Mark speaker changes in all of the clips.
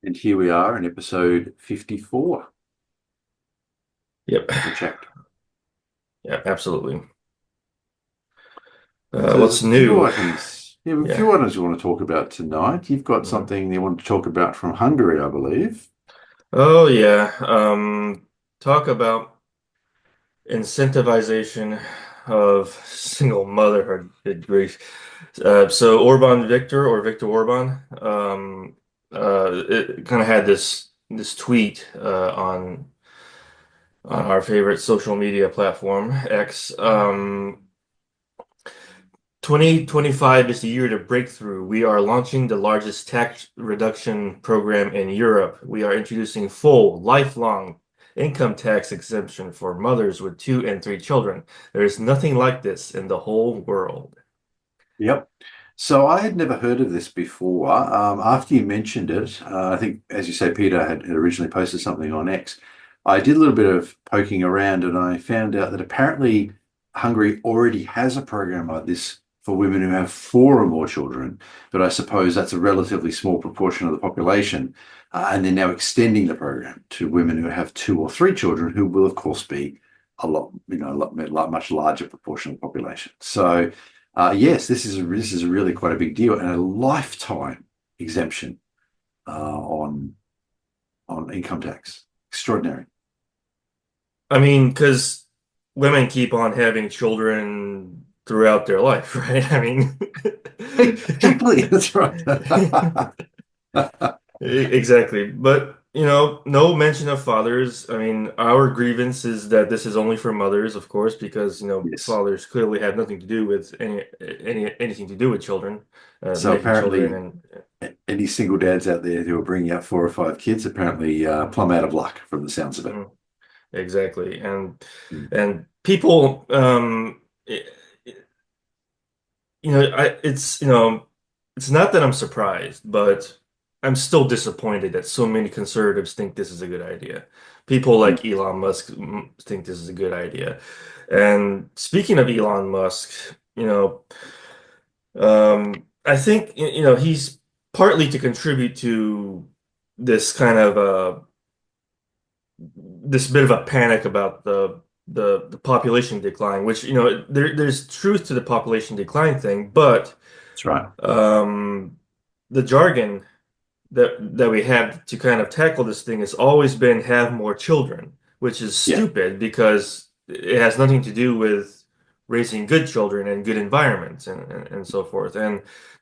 Speaker 1: And here we are in episode 54.
Speaker 2: Yep.
Speaker 1: Double checked.
Speaker 2: Yeah, absolutely.
Speaker 1: So there's a
Speaker 2: What's
Speaker 1: few
Speaker 2: new?
Speaker 1: items. Yeah, a
Speaker 2: Yeah.
Speaker 1: few items you want to talk about tonight. You've got
Speaker 2: Mhm.
Speaker 1: something you want to talk about from Hungary, I believe.
Speaker 2: Oh, yeah. Talk about incentivization of single motherhood. Good grief. So Orban Victor or Viktor Orban, it kind of had this tweet on our favorite social media platform, X. 2025 is the year to breakthrough. We are launching the largest tax reduction program in Europe. We are introducing full, lifelong income tax exemption for mothers with two and three children. There is nothing like this in the whole world.
Speaker 1: Yep. So I had never heard of this before. After you mentioned it, I think, as you say, Peter had originally posted something on X. I did a little bit of poking around and I found out that apparently Hungary already has a program like this for women who have four or more children. But I suppose that's a relatively small proportion of the population. And they're now extending the program to women who have two or three children, who will, of course, be a lot, much larger proportion of the population. So, yes, this is really quite a big deal and a lifetime exemption on income tax. Extraordinary.
Speaker 2: I mean, because women keep on having children throughout their life, right? I mean,
Speaker 1: Exactly, that's right.
Speaker 2: Exactly. But, no mention of fathers. I mean, our grievance is that this is only for mothers, of course, because,
Speaker 1: Yes.
Speaker 2: fathers clearly have nothing to do with anything to do with children,
Speaker 1: So
Speaker 2: making children
Speaker 1: apparently,
Speaker 2: and
Speaker 1: any single dads out there who are bringing up four or five kids apparently plumb out of luck from the sounds of it.
Speaker 2: Mhm. Exactly. And
Speaker 1: Mm.
Speaker 2: and people it's not that I'm surprised, but I'm still disappointed that so many conservatives think this is a good idea. People
Speaker 1: Mm.
Speaker 2: like Elon Musk think this is a good idea. And speaking of Elon Musk, I think he's partly to contribute to this kind of this bit of a panic about the population decline, which there's truth to the population decline thing, but
Speaker 1: That's right.
Speaker 2: um, the jargon that we have to kind of tackle this thing has always been have more children, which is
Speaker 1: Yeah.
Speaker 2: stupid because it has nothing to do with raising good children and good environments and so forth.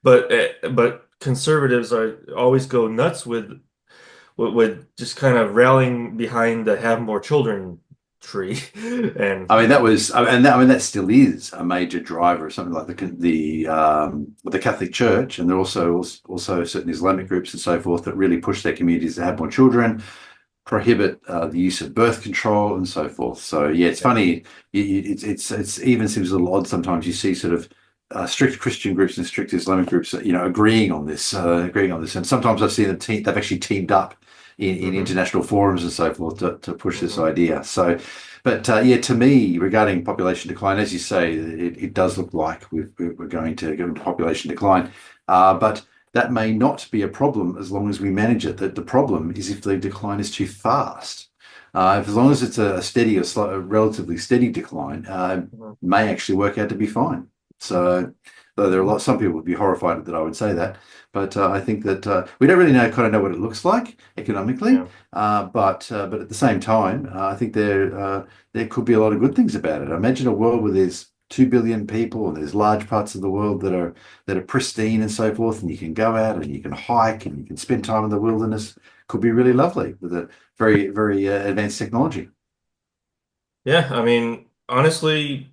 Speaker 2: But conservatives are always go nuts with just kind of rallying behind the have more children tree and
Speaker 1: I mean, that was, I mean, that still is a major driver of something like the Catholic Church, and there are also certain Islamic groups and so forth that really push their communities to have more children, prohibit the use of birth control, and so forth. So yeah, it's
Speaker 2: yeah.
Speaker 1: funny. It's even seems a little odd sometimes. You see sort of strict Christian groups and strict Islamic groups, agreeing on this, and sometimes I've seen they've actually teamed up in
Speaker 2: hmm
Speaker 1: international forums and so forth to push this
Speaker 2: hmm
Speaker 1: idea. So, but yeah, to me, regarding population decline, as you say, it does look like we're going to go into population decline, but that may not be a problem as long as we manage it. That the problem is if the decline is too fast. As long as it's a steady, a relatively steady decline, may actually work out to be fine. So, though there are some people would be horrified that I would say that, but I think that we don't really kind of know what it looks like economically.
Speaker 2: yeah.
Speaker 1: But at the same time, I think there could be a lot of good things about it. Imagine a world where there's 2 billion people and there's large parts of the world that are pristine and so forth, and you can go out and you can hike and you can spend time in the wilderness. Could be really lovely with a very, very advanced technology.
Speaker 2: Yeah, I mean, honestly,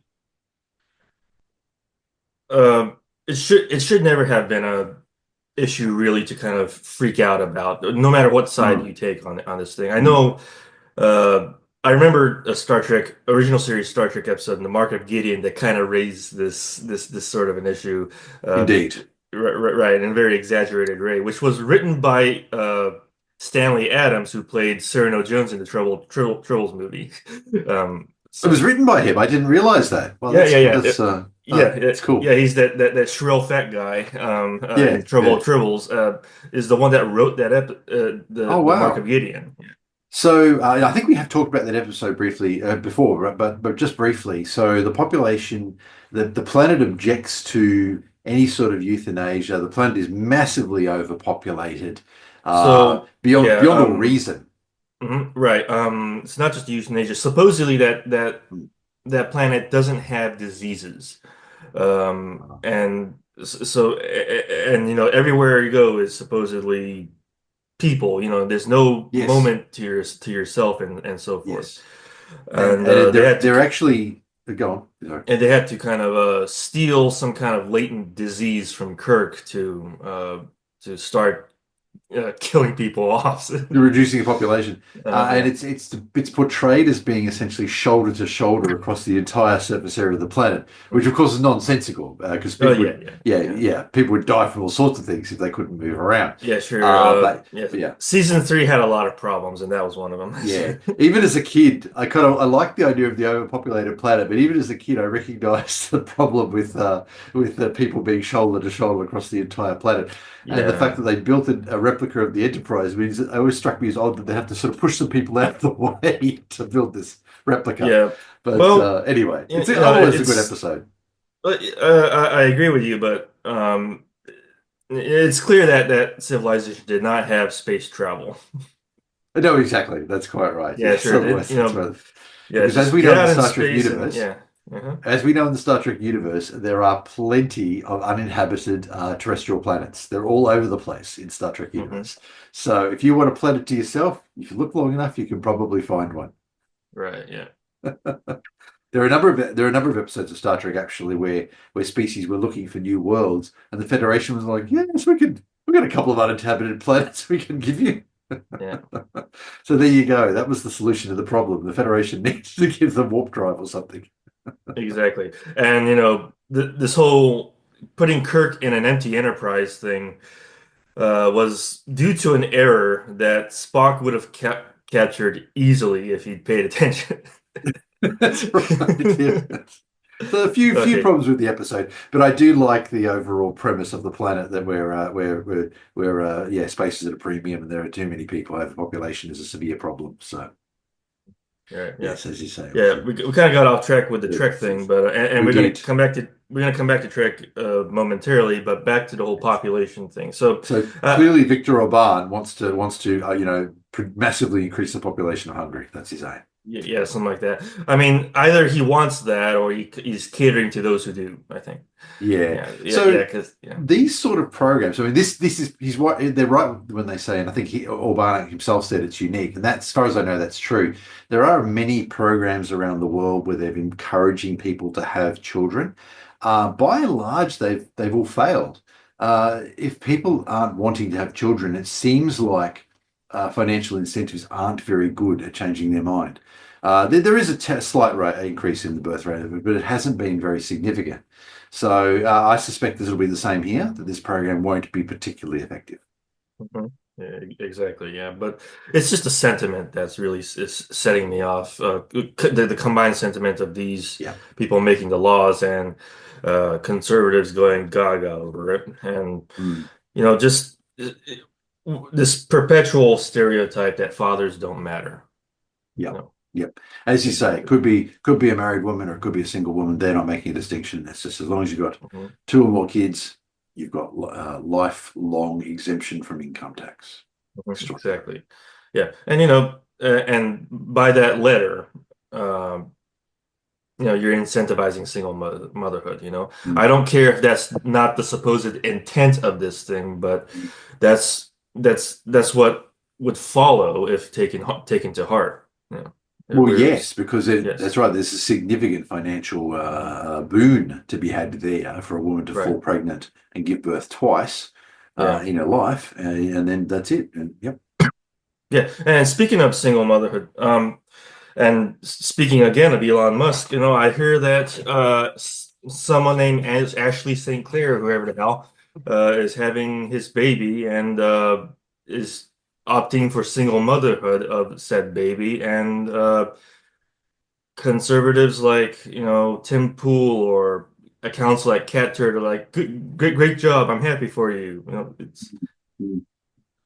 Speaker 2: it should never have been a issue really to kind of freak out about, no matter what side
Speaker 1: Mm.
Speaker 2: you take on this thing. I
Speaker 1: Mm.
Speaker 2: know, I remember a Star Trek original series Star Trek episode in the Mark of Gideon that kind of raised this sort of an issue,
Speaker 1: Indeed.
Speaker 2: right, in a very exaggerated way, which was written by Stanley Adams, who played Cyrano Jones in the Troubles movie.
Speaker 1: It was
Speaker 2: So
Speaker 1: written by him. I didn't realize that. Well,
Speaker 2: yeah, yeah,
Speaker 1: that's
Speaker 2: yeah.
Speaker 1: that's
Speaker 2: Yeah,
Speaker 1: It's cool.
Speaker 2: yeah, he's that shrill fat guy
Speaker 1: Yeah,
Speaker 2: in Trouble
Speaker 1: yeah.
Speaker 2: with Tribbles is the one that wrote that
Speaker 1: Oh,
Speaker 2: the Mark of
Speaker 1: wow.
Speaker 2: Gideon.
Speaker 1: So I think we have talked about that episode briefly before, right? But just briefly. So the population, the planet objects to any sort of euthanasia. The planet is massively overpopulated,
Speaker 2: So yeah,
Speaker 1: beyond all reason.
Speaker 2: right. It's not just euthanasia. Supposedly
Speaker 1: Mm.
Speaker 2: that planet doesn't have diseases. And so and you know everywhere you go is supposedly people. You know, there's no
Speaker 1: Yes,
Speaker 2: moment to yourself and so forth.
Speaker 1: yes,
Speaker 2: And
Speaker 1: and they're actually go on. Sorry.
Speaker 2: they had to kind of steal some kind of latent disease from Kirk to start killing people off.
Speaker 1: Reducing the population, and
Speaker 2: Yeah.
Speaker 1: it's portrayed as being essentially shoulder to shoulder across the entire surface area of the planet, which of course is nonsensical because
Speaker 2: Oh
Speaker 1: people
Speaker 2: yeah,
Speaker 1: would,
Speaker 2: yeah,
Speaker 1: yeah,
Speaker 2: yeah.
Speaker 1: yeah, people would die from all sorts of things if they couldn't move around.
Speaker 2: Yeah, sure. Yeah.
Speaker 1: But yeah,
Speaker 2: Season 3 had a lot of problems, and that was one of
Speaker 1: yeah.
Speaker 2: them.
Speaker 1: Even as a kid, I like the idea of the overpopulated planet, but even as a kid, I recognized the problem with people being shoulder to shoulder across the entire planet, and the fact
Speaker 2: Yeah.
Speaker 1: that they built a replica of the Enterprise means it always struck me as odd that they have to sort of push some people out of the way to build this replica.
Speaker 2: Yeah.
Speaker 1: But
Speaker 2: Well,
Speaker 1: anyway, it's
Speaker 2: you know,
Speaker 1: otherwise a good
Speaker 2: it's
Speaker 1: episode.
Speaker 2: I agree with you, but it's clear that civilization did not have space travel.
Speaker 1: No, exactly. That's quite right.
Speaker 2: Yeah,
Speaker 1: Yes,
Speaker 2: sure.
Speaker 1: otherwise
Speaker 2: You
Speaker 1: that's
Speaker 2: know,
Speaker 1: right.
Speaker 2: yeah,
Speaker 1: Because as
Speaker 2: just
Speaker 1: we
Speaker 2: get
Speaker 1: know in the
Speaker 2: out in
Speaker 1: Star Trek
Speaker 2: space and
Speaker 1: universe,
Speaker 2: yeah. Uh-huh.
Speaker 1: As we know in the Star Trek universe, there are plenty of uninhabited terrestrial planets. They're all over the place in Star Trek
Speaker 2: Hmm.
Speaker 1: universe. So if you want a planet to yourself, if you look long enough, you can probably find one.
Speaker 2: Right, yeah.
Speaker 1: There are a number of episodes of Star Trek actually where species were looking for new worlds, and the Federation was like, "Yes, we got a couple of uninhabited planets we can give you."
Speaker 2: Yeah.
Speaker 1: So there you go. That was the solution to the problem. The Federation needed to give them warp drive or something.
Speaker 2: Exactly. And you know, this whole putting Kirk in an empty Enterprise thing was due to an error that Spock would have captured easily if he'd paid attention.
Speaker 1: That's right. Yeah. So a few
Speaker 2: Okay.
Speaker 1: problems with the episode, but I do like the overall premise of the planet that space is at a premium and there are too many people. Overpopulation is a severe problem. So
Speaker 2: Yeah, yeah.
Speaker 1: yes, as you say, we
Speaker 2: Yeah,
Speaker 1: should.
Speaker 2: we kind of got off track with the Trek
Speaker 1: Yes,
Speaker 2: thing, but and
Speaker 1: we did.
Speaker 2: we're gonna come back to Trek momentarily, but back to the whole
Speaker 1: Yes.
Speaker 2: population thing. So,
Speaker 1: So
Speaker 2: uh,
Speaker 1: clearly, Viktor Orbán wants to massively increase the population of Hungary. That's his aim.
Speaker 2: yeah, something like that. I mean, either he wants that or he's catering to those who do, I think.
Speaker 1: Yeah.
Speaker 2: Yeah, yeah, yeah,
Speaker 1: So
Speaker 2: because yeah.
Speaker 1: these sort of programs, I mean, this is he's right. They're right when they say, and I think Orbán himself said it's unique, and that's as far as I know, that's true. There are many programs around the world where they're encouraging people to have children. By and large, they've all failed. If people aren't wanting to have children, it seems like financial incentives aren't very good at changing their mind. There is a slight rate increase in the birth rate of it, but it hasn't been very significant. So I suspect this will be the same here, that this program won't be particularly effective.
Speaker 2: Mhm. Yeah, exactly. Yeah, but it's just a sentiment that's really is setting me off. The combined sentiment of these
Speaker 1: Yeah.
Speaker 2: people making the laws and conservatives going gaga over it, and
Speaker 1: Mm.
Speaker 2: you know, just this perpetual stereotype that fathers don't matter.
Speaker 1: Yep.
Speaker 2: No,
Speaker 1: Yep. As you say, it
Speaker 2: exactly.
Speaker 1: could be a married woman or it could be a single woman. They're not making a distinction. It's just as long as you've got
Speaker 2: Mhm.
Speaker 1: two or more kids, you've got lifelong exemption from income tax.
Speaker 2: Mhm.
Speaker 1: Extraordinary.
Speaker 2: Exactly. Yeah, and you know, and by that letter. Um, you know, you're incentivizing single motherhood, you know.
Speaker 1: Mm.
Speaker 2: I don't care if that's not the supposed intent of this thing, but that's what would follow if taken to heart. You know,
Speaker 1: Well,
Speaker 2: we're
Speaker 1: yes, because
Speaker 2: yes,
Speaker 1: that's right. There's a significant financial boon to be had there for a woman to
Speaker 2: right.
Speaker 1: fall pregnant and give birth twice
Speaker 2: Yeah.
Speaker 1: in her life, and then that's it. And yep.
Speaker 2: Yeah. And speaking of single motherhood, and speaking again of Elon Musk, you know, I hear that someone named Ashley St. Clair, whoever the hell, is having his baby and is opting for single motherhood of said baby. And conservatives like, you know, Tim Pool or a council like Cat Turtle, like, great job, I'm happy for you. It's
Speaker 1: Mm.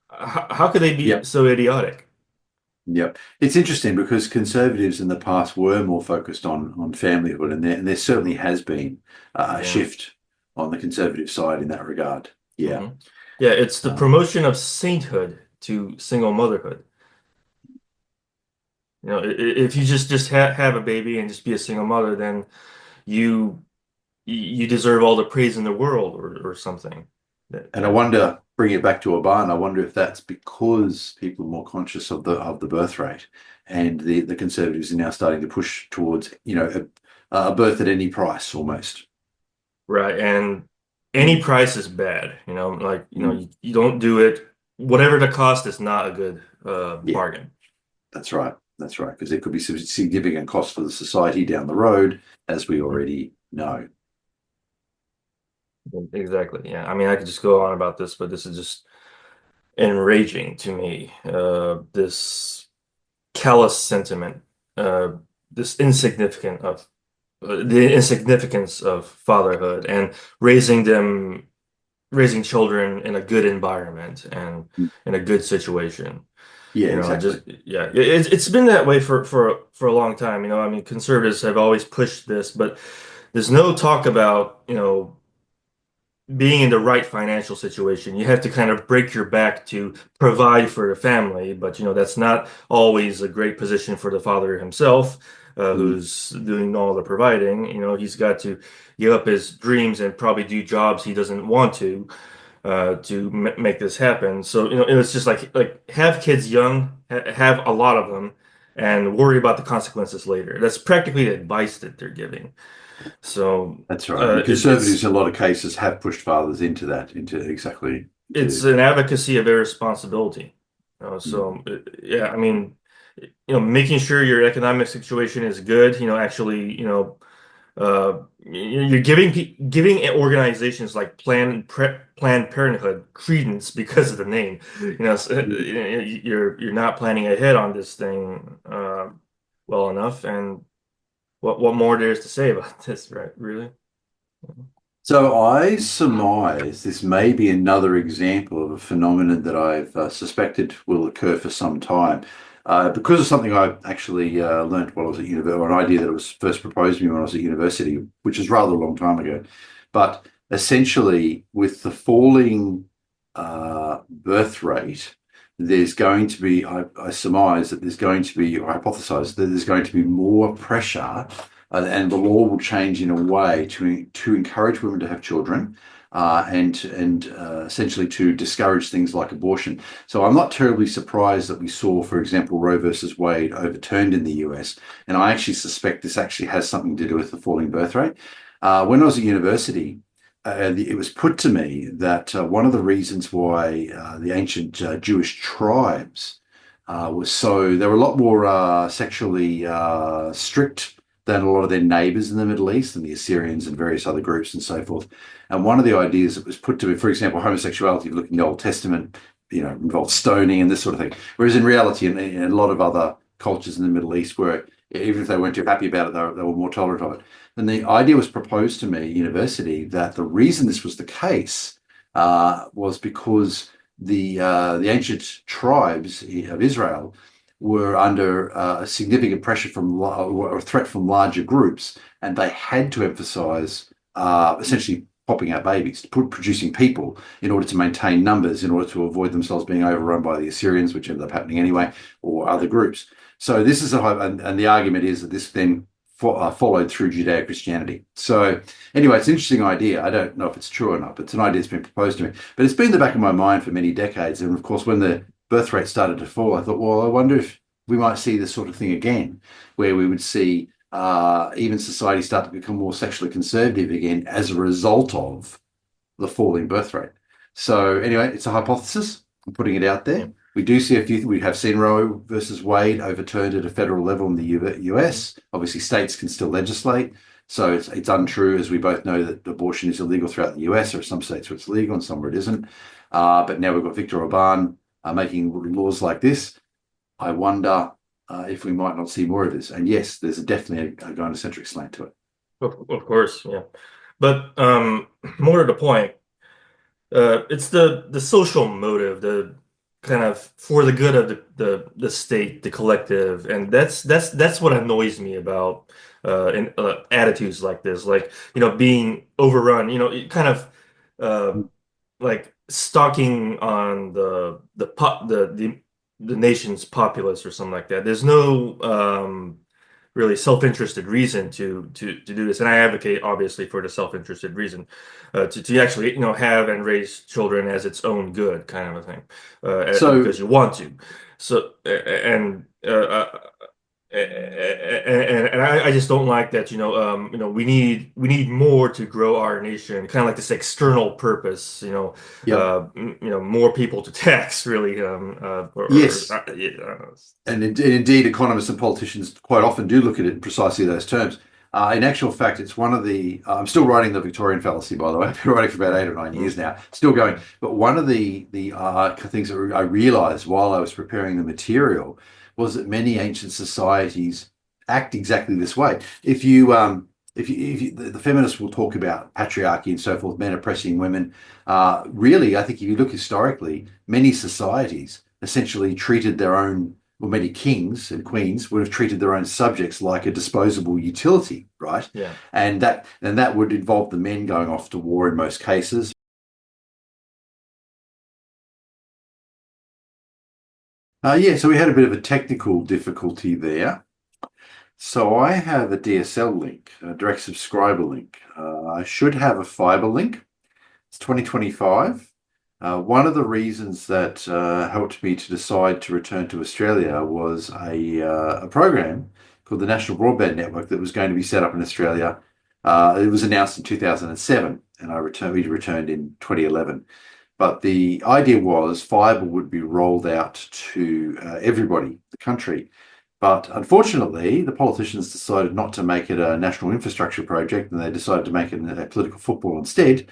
Speaker 2: how could they be
Speaker 1: Yep.
Speaker 2: so idiotic?
Speaker 1: Yep. It's interesting because conservatives in the past were more focused on familyhood, and there certainly has been a
Speaker 2: Yeah.
Speaker 1: shift on the conservative side in that regard. Yeah.
Speaker 2: hmm Yeah, it's the
Speaker 1: Um,
Speaker 2: promotion of sainthood to single motherhood. If you just have a baby and just be a single mother, then you you deserve all the praise in the world or something.
Speaker 1: and I
Speaker 2: Yeah.
Speaker 1: wonder, bring it back to Orbán, I wonder if that's because people are more conscious of the birth rate, and the conservatives are now starting to push towards, a birth at any price almost.
Speaker 2: Right. And any
Speaker 1: Mm.
Speaker 2: price is bad, like,
Speaker 1: Mm.
Speaker 2: you don't do it. Whatever the cost is not a good
Speaker 1: Yeah,
Speaker 2: bargain.
Speaker 1: that's right. That's right. Because there could be some significant costs for the society down the road, as we
Speaker 2: Mhm.
Speaker 1: already know.
Speaker 2: Exactly. Yeah. I mean, I could just go on about this, but this is just enraging to me. This callous sentiment, uh, this insignificant of the insignificance of fatherhood and raising children in a good environment and
Speaker 1: Mm.
Speaker 2: in a good situation.
Speaker 1: Yeah,
Speaker 2: Just
Speaker 1: exactly.
Speaker 2: yeah, it's been that way for a long time. I mean, conservatives have always pushed this, but there's no talk about, being in the right financial situation. You have to kind of break your back to provide for the family, but that's not always a great position for the father himself,
Speaker 1: Mm.
Speaker 2: who's doing all the providing. He's got to give up his dreams and probably do jobs he doesn't want to make this happen. So, it's just like have kids young, have a lot of them, and worry about the consequences later. That's practically the advice that they're giving. So,
Speaker 1: That's right. And
Speaker 2: it's
Speaker 1: conservatives, in a lot of cases, have pushed fathers into that, into exactly
Speaker 2: it's
Speaker 1: into.
Speaker 2: an advocacy of irresponsibility.
Speaker 1: Mm.
Speaker 2: Yeah, I mean, making sure your economic situation is good, actually, you're giving organizations like Planned Parenthood credence because of the name.
Speaker 1: Mm.
Speaker 2: You're not planning ahead on this thing well enough. And what more there is to say about this, right? Really?
Speaker 1: So I surmise this may be another example of a phenomenon that I've suspected will occur for some time. Because of something I actually learned while I was at university, or an idea that was first proposed to me when I was at university, which is rather a long time ago. But essentially, with the falling birth rate, there's going to be, I surmise that there's going to be, or hypothesize that there's going to be more pressure, and the law will change in a way to encourage women to have children, and essentially to discourage things like abortion. So I'm not terribly surprised that we saw, for example, Roe versus Wade overturned in the US, and I actually suspect this actually has something to do with the falling birth rate. When I was at university, it was put to me that one of the reasons why the ancient Jewish tribes was so they were a lot more sexually strict than a lot of their neighbors in the Middle East and the Assyrians and various other groups and so forth. And one of the ideas that was put to me, for example, homosexuality, looking at the Old Testament, involved stoning and this sort of thing. Whereas in reality, in a lot of other cultures in the Middle East, where even if they weren't too happy about it, they were more tolerant of it. And the idea was proposed to me at university that the reason this was the case was because the ancient tribes of Israel were under significant pressure from or threat from larger groups, and they had to emphasize essentially popping out babies, producing people in order to maintain numbers, in order to avoid themselves being overrun by the Assyrians, which ended up happening anyway, or other groups. So this is and the argument is that this then followed through Judeo-Christianity. So anyway, it's an interesting idea. I don't know if it's true or not, but it's an idea that's been proposed to me. But it's been in the back of my mind for many decades. And of course, when the birth rate started to fall, I thought, well, I wonder if we might see this sort of thing again, where we would see even society start to become more sexually conservative again as a result of the falling birth rate. So anyway, it's a hypothesis. I'm putting it out
Speaker 2: Yeah.
Speaker 1: there. We do see a few. We have seen Roe versus Wade overturned at a federal level in the US. Obviously, states can still legislate. So it's untrue, as we both know, that abortion is illegal throughout the US. There are some states where it's legal and some where it isn't. But now we've got Viktor Orbán making laws like this. I wonder if we might not see more of this. And yes, there's definitely a gynocentric slant to it.
Speaker 2: Of course, yeah. But more to the point, it's the social motive, the kind of for the good of the state, the collective, and that's what annoys me about in attitudes like this, like being overrun, kind of uh, like stalking on the nation's populace or something like that. There's no really self-interested reason to do this, and I advocate obviously for the self-interested reason to actually have and raise children as its own good kind of a thing
Speaker 1: So
Speaker 2: because you want to. So and and I just don't like that, we need more to grow our nation, kind of like this external purpose,
Speaker 1: yeah,
Speaker 2: more people to tax, really,
Speaker 1: yes.
Speaker 2: yeah, I don't know.
Speaker 1: And indeed, economists and politicians quite often do look at it in precisely those terms. In actual fact, it's one of the. I'm still writing the Victorian fallacy, by the way. I've been writing for about 8 or 9 years now, still going. But one of the things that I realized while I was preparing the material was that many ancient societies act exactly this way. If you the feminists will talk about patriarchy and so forth, men oppressing women. Really, I think if you look historically, many societies essentially treated their own well, many kings and queens would have treated their own subjects like a disposable utility, right?
Speaker 2: Yeah.
Speaker 1: And that would involve the men going off to war in most cases. Yeah, so we had a bit of a technical difficulty there. So I have a DSL link, a direct subscriber link. I should have a fiber link. It's 2025. One of the reasons that helped me to decide to return to Australia was a program called the National Broadband Network that was going to be set up in Australia. It was announced in 2007, and we returned in 2011. But the idea was fibre would be rolled out to everybody, the country. But unfortunately, the politicians decided not to make it a national infrastructure project, and they decided to make it a political football instead.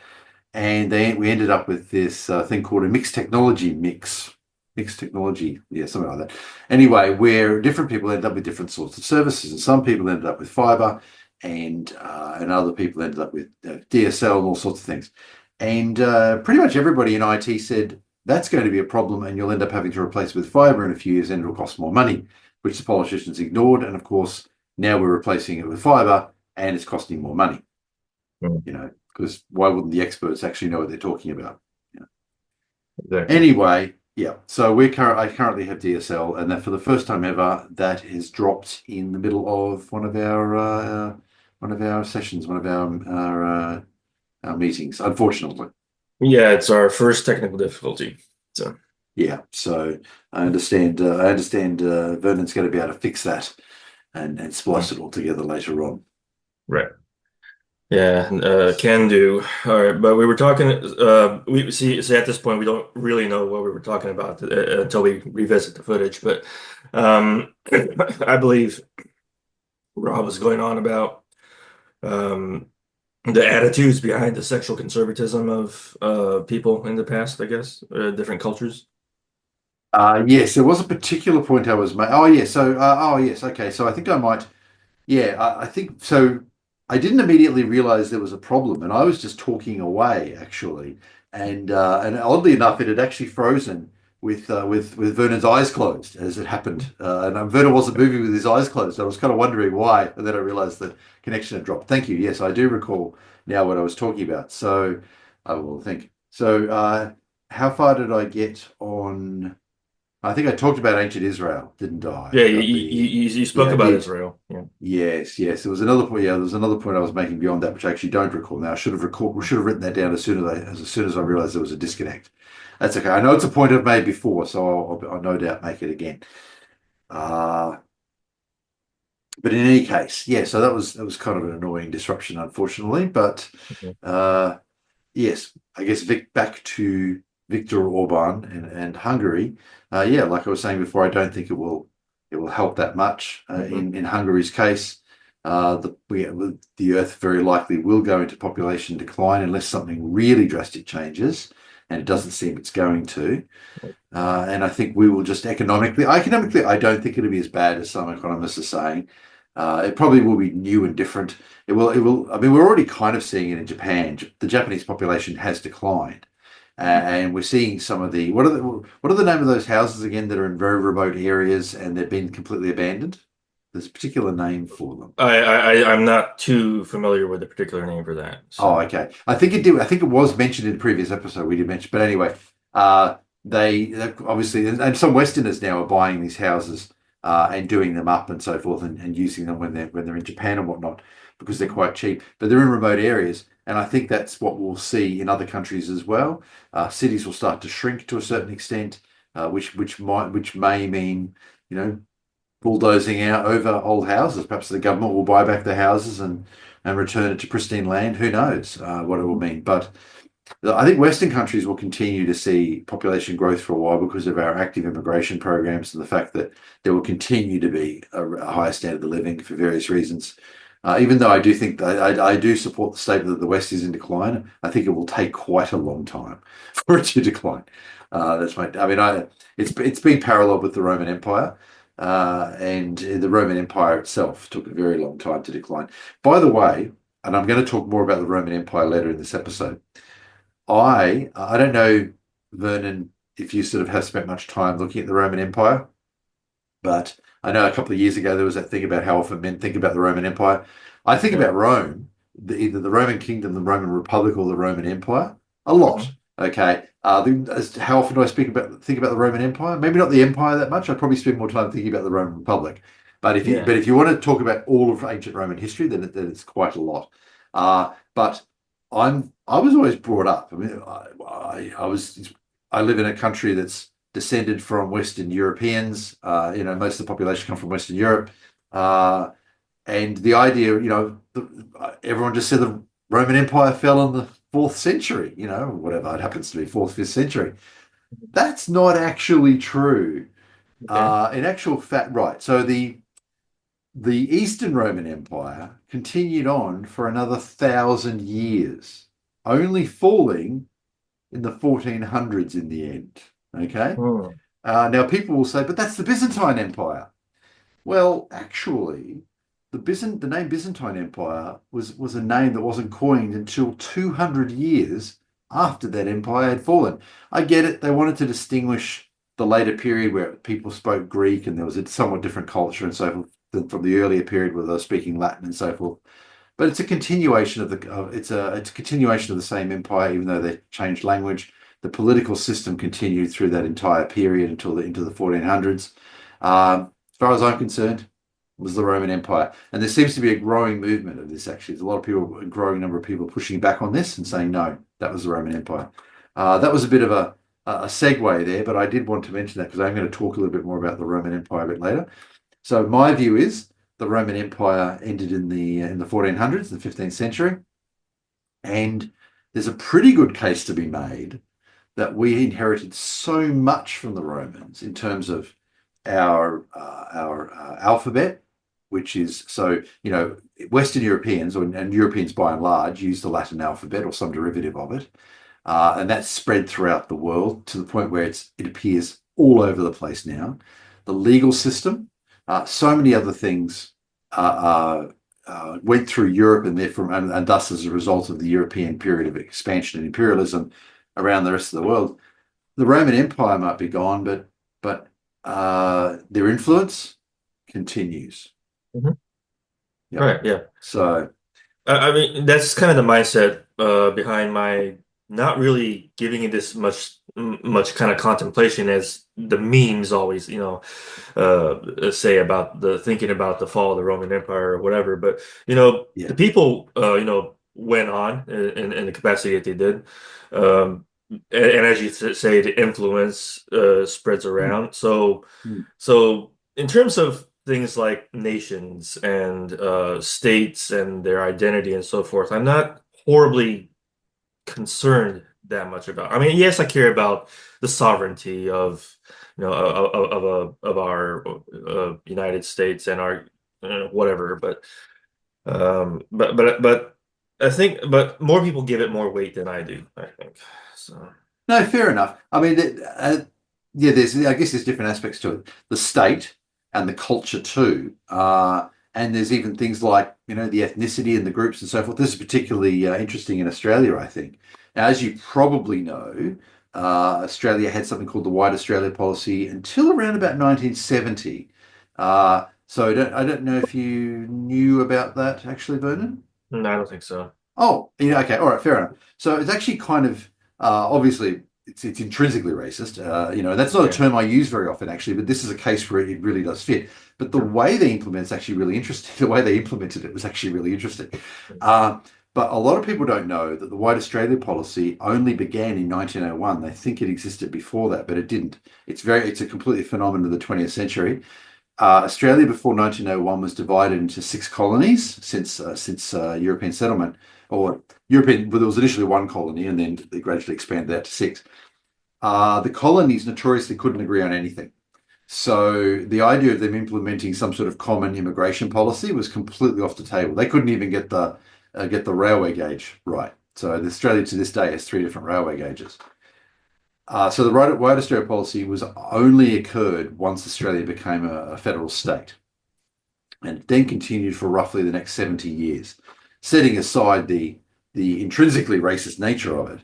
Speaker 1: And we ended up with this thing called a mixed technology, yeah, something like that. Anyway, where different people ended up with different sorts of services, and some people ended up with fibre, and other people ended up with DSL and all sorts of things. And pretty much everybody in IT said that's going to be a problem, and you'll end up having to replace it with fibre in a few years, and it'll cost more money, which the politicians ignored. And of course, now we're replacing it with fibre, and it's costing more money.
Speaker 2: Mm.
Speaker 1: Because why wouldn't the experts actually know what they're talking about?
Speaker 2: Exactly.
Speaker 1: Anyway, yeah. So I currently have DSL, and that for the first time ever, that is dropped in the middle of one of our sessions, one of our meetings. Unfortunately,
Speaker 2: Yeah, it's our first technical difficulty. So,
Speaker 1: yeah. So I understand. Vernon's going to be able to fix that and splice
Speaker 2: mm,
Speaker 1: it all together later on.
Speaker 2: right. Yeah, can do. All right, but we were talking. We see at this point we don't really know what we were talking about until we revisit the footage. But I believe Rob was going on about um, the attitudes behind the sexual conservatism of people in the past, I guess, different cultures.
Speaker 1: Yes, there was a particular point I was making. Oh, yeah. So, oh, yes. Okay. So I think I might. Yeah, I think so. I didn't immediately realize there was a problem, and I was just talking away actually. And oddly enough, it had actually frozen with Vernon's eyes closed as it happened. And Vernon wasn't moving with his eyes closed. I was kind of wondering why, and then I realized the connection had dropped. Thank you. Yes, I do recall now what I was talking about. So I will think. So how far did I get on? I think I talked about ancient Israel, didn't I?
Speaker 2: Yeah,
Speaker 1: About the
Speaker 2: you spoke
Speaker 1: Yeah, I
Speaker 2: about
Speaker 1: did.
Speaker 2: Israel. Yeah.
Speaker 1: Yes, yes. There was another point. Yeah, there was another point I was making beyond that, which I actually don't recall now. I should have written that down as soon as I realized there was a disconnect. That's okay. I know it's a point I've made before, so I'll no doubt make it again. Uh, but in any case, yeah. So that was kind of an annoying disruption, unfortunately. But
Speaker 2: Mhm.
Speaker 1: uh, yes, I guess back to Viktor Orbán and Hungary. Yeah, like I was saying before, I don't think it will help that much
Speaker 2: Mhm.
Speaker 1: in Hungary's case. The Earth very likely will go into population decline unless something really drastic changes, and it doesn't seem it's going to. And I think we will just economically, I don't think it'll be as bad as some economists are saying. It probably will be new and different. It will. I mean, we're already kind of seeing it in Japan. The Japanese population has declined, and we're seeing some of the what are the name of those houses again that are in very remote areas and they've been completely abandoned? There's a particular name for them.
Speaker 2: I'm not too familiar with the particular name for that.
Speaker 1: Oh,
Speaker 2: So
Speaker 1: okay. I think it did. I think it was mentioned in the previous episode. We did mention, but anyway, they obviously, and some Westerners now are buying these houses and doing them up and so forth, and using them when they're in Japan and whatnot because they're quite cheap. But they're in remote areas, and I think that's what we'll see in other countries as well. Cities will start to shrink to a certain extent, which may mean you know bulldozing out over old houses. Perhaps the government will buy back the houses and return it to pristine land. Who knows what it will mean? But I think Western countries will continue to see population growth for a while because of our active immigration programs and the fact that there will continue to be a higher standard of living for various reasons. Even though I do think that I do support the statement that the West is in decline, I think it will take quite a long time for it to decline. That's my. I mean, it's been paralleled with the Roman Empire, and the Roman Empire itself took a very long time to decline. By the way, and I'm going to talk more about the Roman Empire later in this episode. I don't know, Vernon, if you sort of have spent much time looking at the Roman Empire, but I know a couple of years ago there was that thing about how often men think about the Roman Empire. I think
Speaker 2: yeah.
Speaker 1: about Rome, either the Roman Kingdom, the Roman Republic, or the Roman Empire a lot.
Speaker 2: Mhm.
Speaker 1: Okay, how often do I think about the Roman Empire? Maybe not the Empire that much. I probably spend more time thinking about the Roman Republic.
Speaker 2: Yeah.
Speaker 1: But if you want to talk about all of ancient Roman history, then it's quite a lot. But I was always brought up. I mean, I live in a country that's descended from Western Europeans. Most of the population come from Western Europe, and the idea, everyone just said the Roman Empire fell in the fourth century. Whatever it happens to be, fourth, fifth century. That's not actually true.
Speaker 2: Okay.
Speaker 1: In actual fact, right. So the Eastern Roman Empire continued on for another 1,000 years, only falling in the 1400s in the end. Okay.
Speaker 2: Hmm.
Speaker 1: Now people will say, but that's the Byzantine Empire. Well, actually, the name Byzantine Empire was a name that wasn't coined until 200 years after that empire had fallen. I get it; they wanted to distinguish the later period where people spoke Greek and there was a somewhat different culture and so forth than from the earlier period where they were speaking Latin and so forth. But it's a continuation of it's a continuation of the same empire, even though they changed language. The political system continued through that entire period until into the 1400s. As far as I'm concerned, was the Roman Empire. And there seems to be a growing movement of this, actually. There's a lot of people, a growing number of people pushing back on this and saying, no, that was the Roman Empire. That was a bit of a segue there, but I did want to mention that because I'm going to talk a little bit more about the Roman Empire a bit later. So my view is the Roman Empire ended in the 1400s, the 15th century, and there's a pretty good case to be made that we inherited so much from the Romans in terms of our alphabet, which is so Western Europeans and Europeans by and large use the Latin alphabet or some derivative of it, and that's spread throughout the world to the point where it appears all over the place now. The legal system, so many other things went through Europe and therefore and thus as a result of the European period of expansion and imperialism around the rest of the world. The Roman Empire might be gone, but their influence continues.
Speaker 2: Mhm.
Speaker 1: Yep.
Speaker 2: Right. Yeah.
Speaker 1: So
Speaker 2: I mean, that's kind of the mindset behind my not really giving it this much kind of contemplation as the memes always, say about the thinking about the fall of the Roman Empire or whatever. But
Speaker 1: yeah.
Speaker 2: the people, went on in the capacity that they did. And as you say, the influence spreads
Speaker 1: Mm,
Speaker 2: around. So in terms of things like nations and states and their identity and so forth, I'm not horribly concerned that much about. I mean, yes, I care about the sovereignty of of our United States and our whatever, but I think but more people give it more weight than I do, I think. So.
Speaker 1: No, fair enough. I mean, yeah, I guess there's different aspects to it. The state and the culture too. And there's even things like, the ethnicity and the groups and so forth. This is particularly interesting in Australia, I think. Now, as you probably know, Australia had something called the White Australia policy until around about 1970. So I don't know if you knew about that actually, Vernon.
Speaker 2: No, I don't think so.
Speaker 1: Oh, yeah, okay, all right, fair enough. So it's actually kind of obviously it's intrinsically racist, and that's not a
Speaker 2: Yeah.
Speaker 1: term I use very often actually, but this is a case where it really does fit. But the way they implement it's actually really interesting. The way they implemented it was actually really interesting. Uh, but a lot of people don't know that the White Australia policy only began in 1901. They think it existed before that, but it didn't. It's a completely phenomenon of the 20th century. Australia before 1901 was divided into six colonies since European settlement, or European. Well, there was initially one colony, and then they gradually expanded out to six. The colonies notoriously couldn't agree on anything, so the idea of them implementing some sort of common immigration policy was completely off the table. They couldn't even get the railway gauge right. So Australia to this day has three different railway gauges. So the Right Australia policy was only occurred once Australia became a federal state, and it then continued for roughly the next 70 years, setting aside the intrinsically racist nature of it.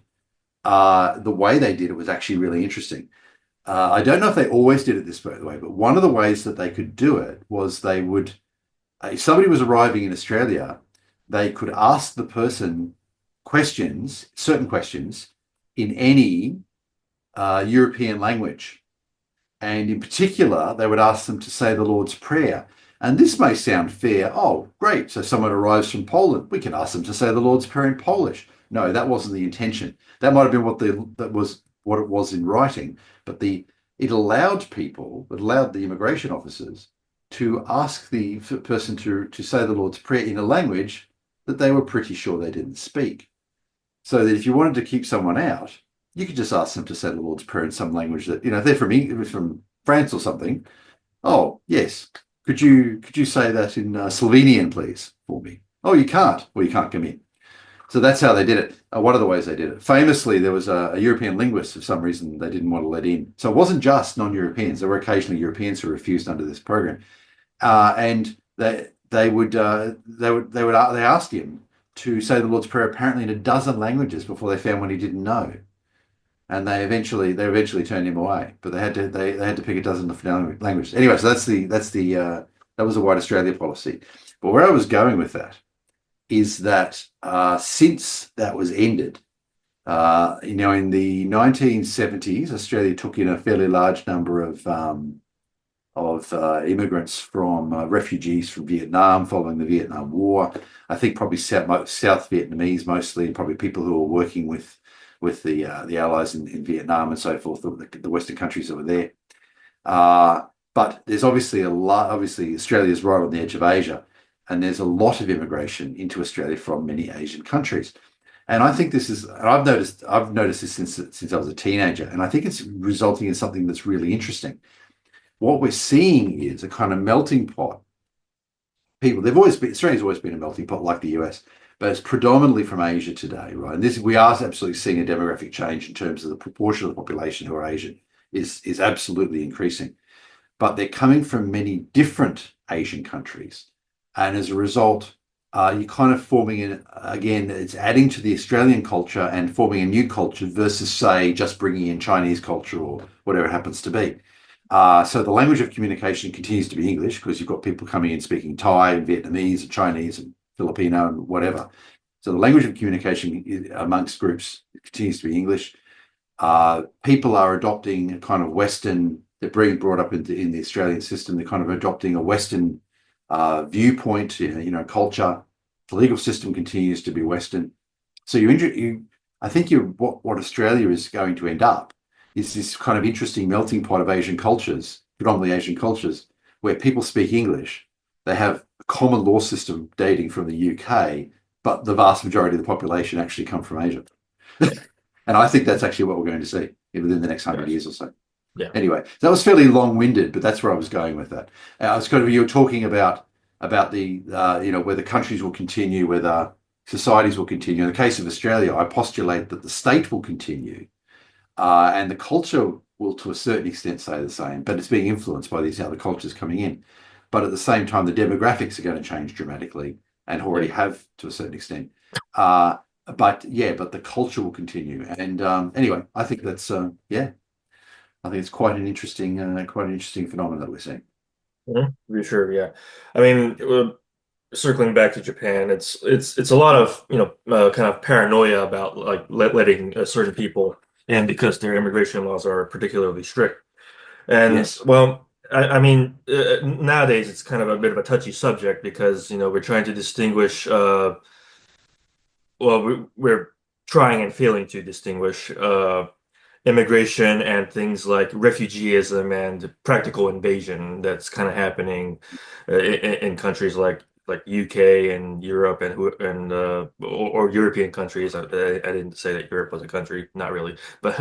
Speaker 1: The way they did it was actually really interesting. I don't know if they always did it this way, but one of the ways that they could do it was they would, if somebody was arriving in Australia, they could ask the person certain questions, in any European language. And in particular, they would ask them to say the Lord's Prayer. And this may sound fair. Oh, great. So someone arrives from Poland. We can ask them to say the Lord's Prayer in Polish. No, that wasn't the intention. That might have been what it was in writing, but it allowed the immigration officers to ask the person to say the Lord's Prayer in a language that they were pretty sure they didn't speak. So that if you wanted to keep someone out, you could just ask them to say the Lord's Prayer in some language that, if they're from France or something. Oh, yes. Could you say that in Slovenian, please, for me? Oh, you can't. Well, you can't come in. So that's how they did it. One of the ways they did it. Famously, there was a European linguist for some reason they didn't want to let in. So it wasn't just non-Europeans. There were occasionally Europeans who refused under this program, and they asked him to say the Lord's Prayer apparently in a dozen languages before they found one he didn't know, and they eventually turned him away. But they had to pick a dozen different languages. Anyway, so that was a White Australia policy. But where I was going with that is that since that was ended, in the 1970s, Australia took in a fairly large number of immigrants from refugees from Vietnam following the Vietnam War. I think probably South Vietnamese mostly, and probably people who were working with the allies in Vietnam and so forth, the Western countries that were there. But there's obviously a lot. Obviously, Australia's right on the edge of Asia, and there's a lot of immigration into Australia from many Asian countries. And I think I've noticed this since I was a teenager, and I think it's resulting in something that's really interesting. What we're seeing is a kind of melting pot. Australia's always been a melting pot like the US, but it's predominantly from Asia today, right? And we are absolutely seeing a demographic change in terms of the proportion of the population who are Asian is absolutely increasing. But they're coming from many different Asian countries. And as a result, you're kind of forming again, it's adding to the Australian culture and forming a new culture versus, say, just bringing in Chinese culture or whatever it happens to be. So the language of communication continues to be English because you've got people coming in speaking Thai and Vietnamese and Chinese and Filipino and whatever. So the language of communication amongst groups continues to be English. People are adopting a kind of Western, they're being brought up in the Australian system, they're kind of adopting a Western viewpoint, culture. The legal system continues to be Western. So I think what Australia is going to end up is this kind of interesting melting pot of Asian cultures, predominantly Asian cultures, where people speak English. They have a common law system dating from the UK, but the vast majority of the population actually come from Asia. And I think that's actually what we're going to see within the next 100 years or so.
Speaker 2: Yeah.
Speaker 1: Anyway, that was fairly long-winded, but that's where I was going with that. You were talking about the whether countries will continue, whether societies will continue. In the case of Australia, I postulate that the state will continue, and the culture will, to a certain extent, stay the same, but it's being influenced by these other cultures coming in. but at the same time, the demographics are going to change dramatically and
Speaker 2: Yeah.
Speaker 1: already have to a certain extent. But yeah, but the culture will continue. And anyway, I think that's yeah, I think it's quite an interesting phenomenon that we're seeing.
Speaker 2: Mhm. To be sure, yeah. I mean, circling back to Japan, it's a lot of kind of paranoia about like letting certain people in because their immigration laws are particularly strict. And
Speaker 1: Yes.
Speaker 2: well, I mean, nowadays it's kind of a bit of a touchy subject because we're trying to distinguish. Well, we're trying and failing to distinguish immigration and things like refugeeism and practical invasion that's kind of happening in countries like UK and Europe or European countries. I didn't say that Europe was a country, not really, but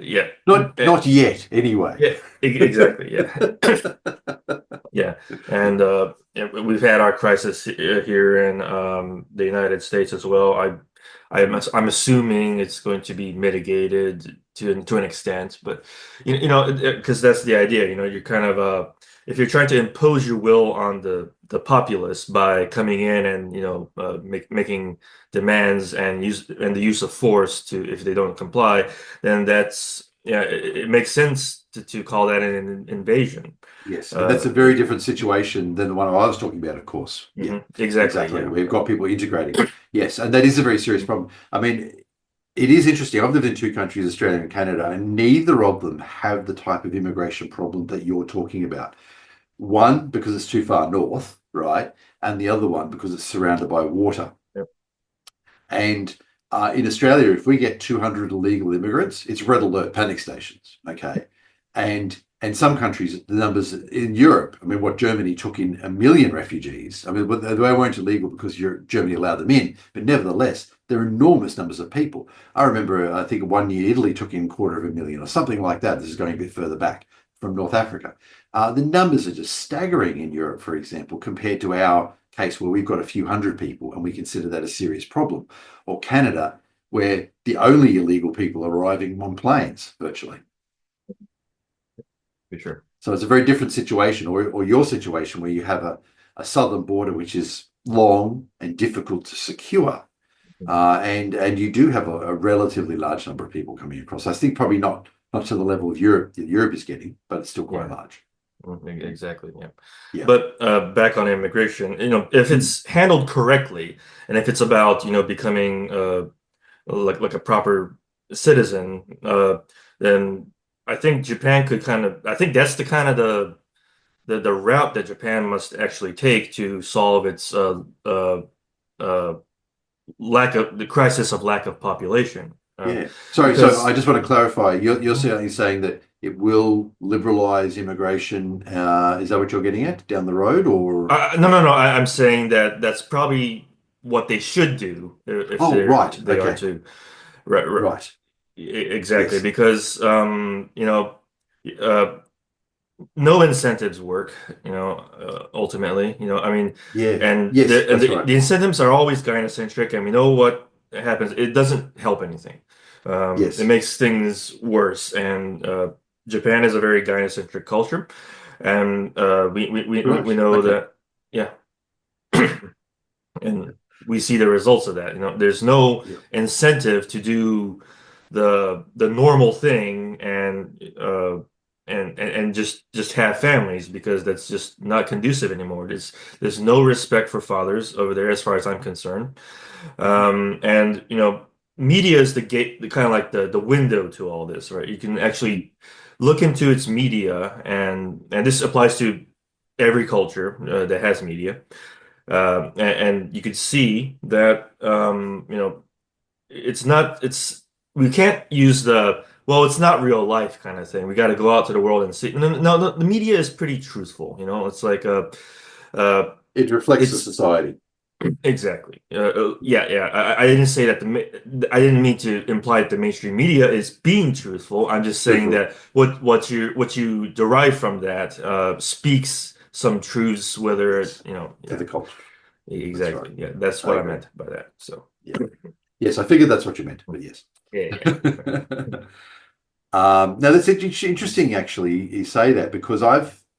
Speaker 2: yeah,
Speaker 1: Not yet, anyway.
Speaker 2: yeah, exactly, yeah. Yeah, and yeah, we've had our crisis here in the United States as well. I'm assuming it's going to be mitigated to an extent, but because that's the idea. You're kind of if you're trying to impose your will on the populace by coming in and making demands and the use of force to if they don't comply, then that's yeah, it makes sense to call that an invasion.
Speaker 1: Yes, and that's
Speaker 2: Uh,
Speaker 1: a very different situation than the one I was talking about, of course. Yeah,
Speaker 2: exactly.
Speaker 1: exactly.
Speaker 2: Yeah.
Speaker 1: We've got people integrating. Yes, and that is a very serious problem. I mean, it is interesting. I've lived in two countries, Australia and Canada, and neither of them have the type of immigration problem that you're talking about. One, because it's too far north, right? And the other one, because it's surrounded by water.
Speaker 2: Yep.
Speaker 1: And in Australia, if we get 200 illegal immigrants, it's red alert panic stations. Okay. And some countries, the numbers in Europe, I mean, what Germany took in 1 million refugees. I mean, but they weren't illegal because Germany allowed them in, but nevertheless, there are enormous numbers of people. I remember, I think 1 year Italy took in 250,000 or something like that. This is going a bit further back from North Africa. The numbers are just staggering in Europe, for example, compared to our case where we've got a few hundred people and we consider that a serious problem, or Canada, where the only illegal people are arriving on planes virtually.
Speaker 2: For sure.
Speaker 1: So it's a very different situation, or your situation where you have a southern border which is long and difficult to secure, and you do have a relatively large number of people coming across. I think probably not to the level of Europe that Europe is getting, but it's still quite
Speaker 2: Yeah.
Speaker 1: large.
Speaker 2: Exactly. Yeah.
Speaker 1: Yeah.
Speaker 2: But back on immigration, if
Speaker 1: Mm.
Speaker 2: it's handled correctly, and if it's about becoming like a proper citizen, then I think Japan could kind of. I think that's the kind of the route that Japan must actually take to solve its uh, lack of the crisis of lack of population.
Speaker 1: Yeah. Sorry. So I
Speaker 2: Because
Speaker 1: just want to clarify. You're certainly saying that it will liberalize immigration. Is that what you're getting at down the road, or?
Speaker 2: no, I'm saying that that's probably what they should do if
Speaker 1: Oh, right.
Speaker 2: they are
Speaker 1: Okay.
Speaker 2: to right,
Speaker 1: Right.
Speaker 2: exactly
Speaker 1: Yes.
Speaker 2: because uh, no incentives work, ultimately, I mean,
Speaker 1: Yeah.
Speaker 2: and
Speaker 1: Yes, that's right.
Speaker 2: the incentives are always gynocentric, and we know what happens. It doesn't help anything. It
Speaker 1: Yes.
Speaker 2: makes things worse, and Japan is a very gynocentric culture, and we
Speaker 1: Right.
Speaker 2: know
Speaker 1: Okay.
Speaker 2: that, yeah, and we see the results of that. There's no
Speaker 1: Yeah.
Speaker 2: incentive to do the normal thing and just have families because that's just not conducive anymore. There's no respect for fathers over there as far as I'm concerned. And media is the gate, the kind of like the window to all this, right? You can actually look into its media, and this applies to every culture that has media. And you could see that it's we can't use it's not real life kind of thing. We got to go out to the world and see. No, the media is pretty truthful. It's like uh,
Speaker 1: It reflects the
Speaker 2: it's
Speaker 1: society.
Speaker 2: exactly yeah. I didn't say that I didn't mean to imply that the mainstream media is being truthful. I'm just
Speaker 1: Sure,
Speaker 2: saying
Speaker 1: sure.
Speaker 2: that what you derive from that speaks some truths, whether
Speaker 1: Yes. To
Speaker 2: yeah.
Speaker 1: the culture. That's right.
Speaker 2: Exactly. Yeah, that's
Speaker 1: I
Speaker 2: what I
Speaker 1: agree.
Speaker 2: meant by that. So,
Speaker 1: Yeah. Yes, I figured that's what you meant, but yes.
Speaker 2: yeah.
Speaker 1: Now that's interesting, actually. You say that because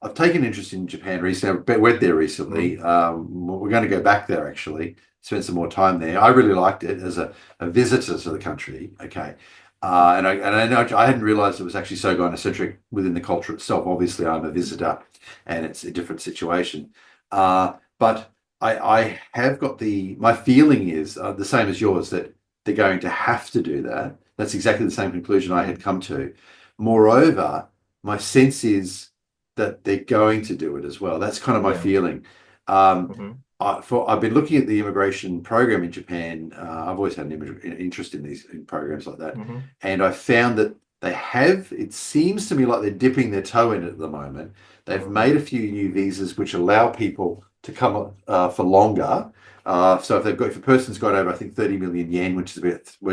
Speaker 1: I've taken interest in Japan recently. I went there recently.
Speaker 2: Mm,
Speaker 1: We're going to go back there actually, spend some more time there. I really liked it as a visitor to the country. Okay. And I know I hadn't realized it was actually so gynocentric within the culture itself. Obviously, I'm a visitor and it's a different situation. But I have got my feeling is the same as yours that they're going to have to do that. That's exactly the same conclusion I had come to. Moreover, my sense is that they're going to do it as well. That's kind of my
Speaker 2: yeah.
Speaker 1: feeling. Um,
Speaker 2: Hmm.
Speaker 1: I've been looking at the immigration program in Japan. I've always had an interest in in programs like that,
Speaker 2: Hmm.
Speaker 1: and I found that they have. It seems to me like they're dipping their toe in it at the moment. They've
Speaker 2: Hmm.
Speaker 1: made a few new visas which allow people to come for longer. So if a person's got over, I think 30 million yen, which is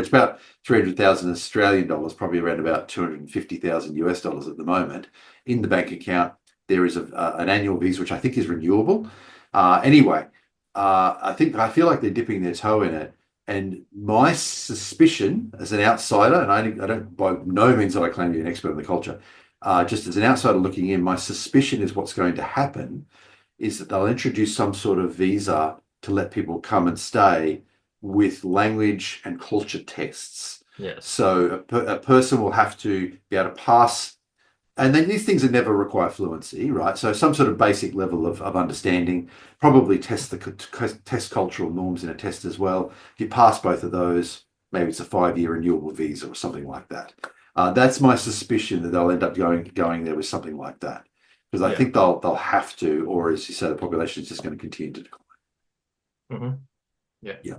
Speaker 1: about 300,000 Australian dollars, probably around about 250,000 US dollars at the moment, in the bank account, there is an annual visa which I think is renewable. Anyway, I feel like they're dipping their toe in it, and my suspicion as an outsider, and I don't by no means that I claim to be an expert in the culture, just as an outsider looking in, my suspicion is what's going to happen is that they'll introduce some sort of visa to let people come and stay with language and culture tests.
Speaker 2: Yes.
Speaker 1: So a person will have to be able to pass, and then these things never require fluency, right? So some sort of basic level of understanding, probably test cultural norms in a test as well. If you pass both of those, maybe it's a 5-year renewable visa or something like that. That's my suspicion that they'll end up going there with something like that, because I
Speaker 2: Yeah.
Speaker 1: think they'll have to, or as you say, the population is just going to continue to decline.
Speaker 2: Hmm. Yeah.
Speaker 1: Yeah,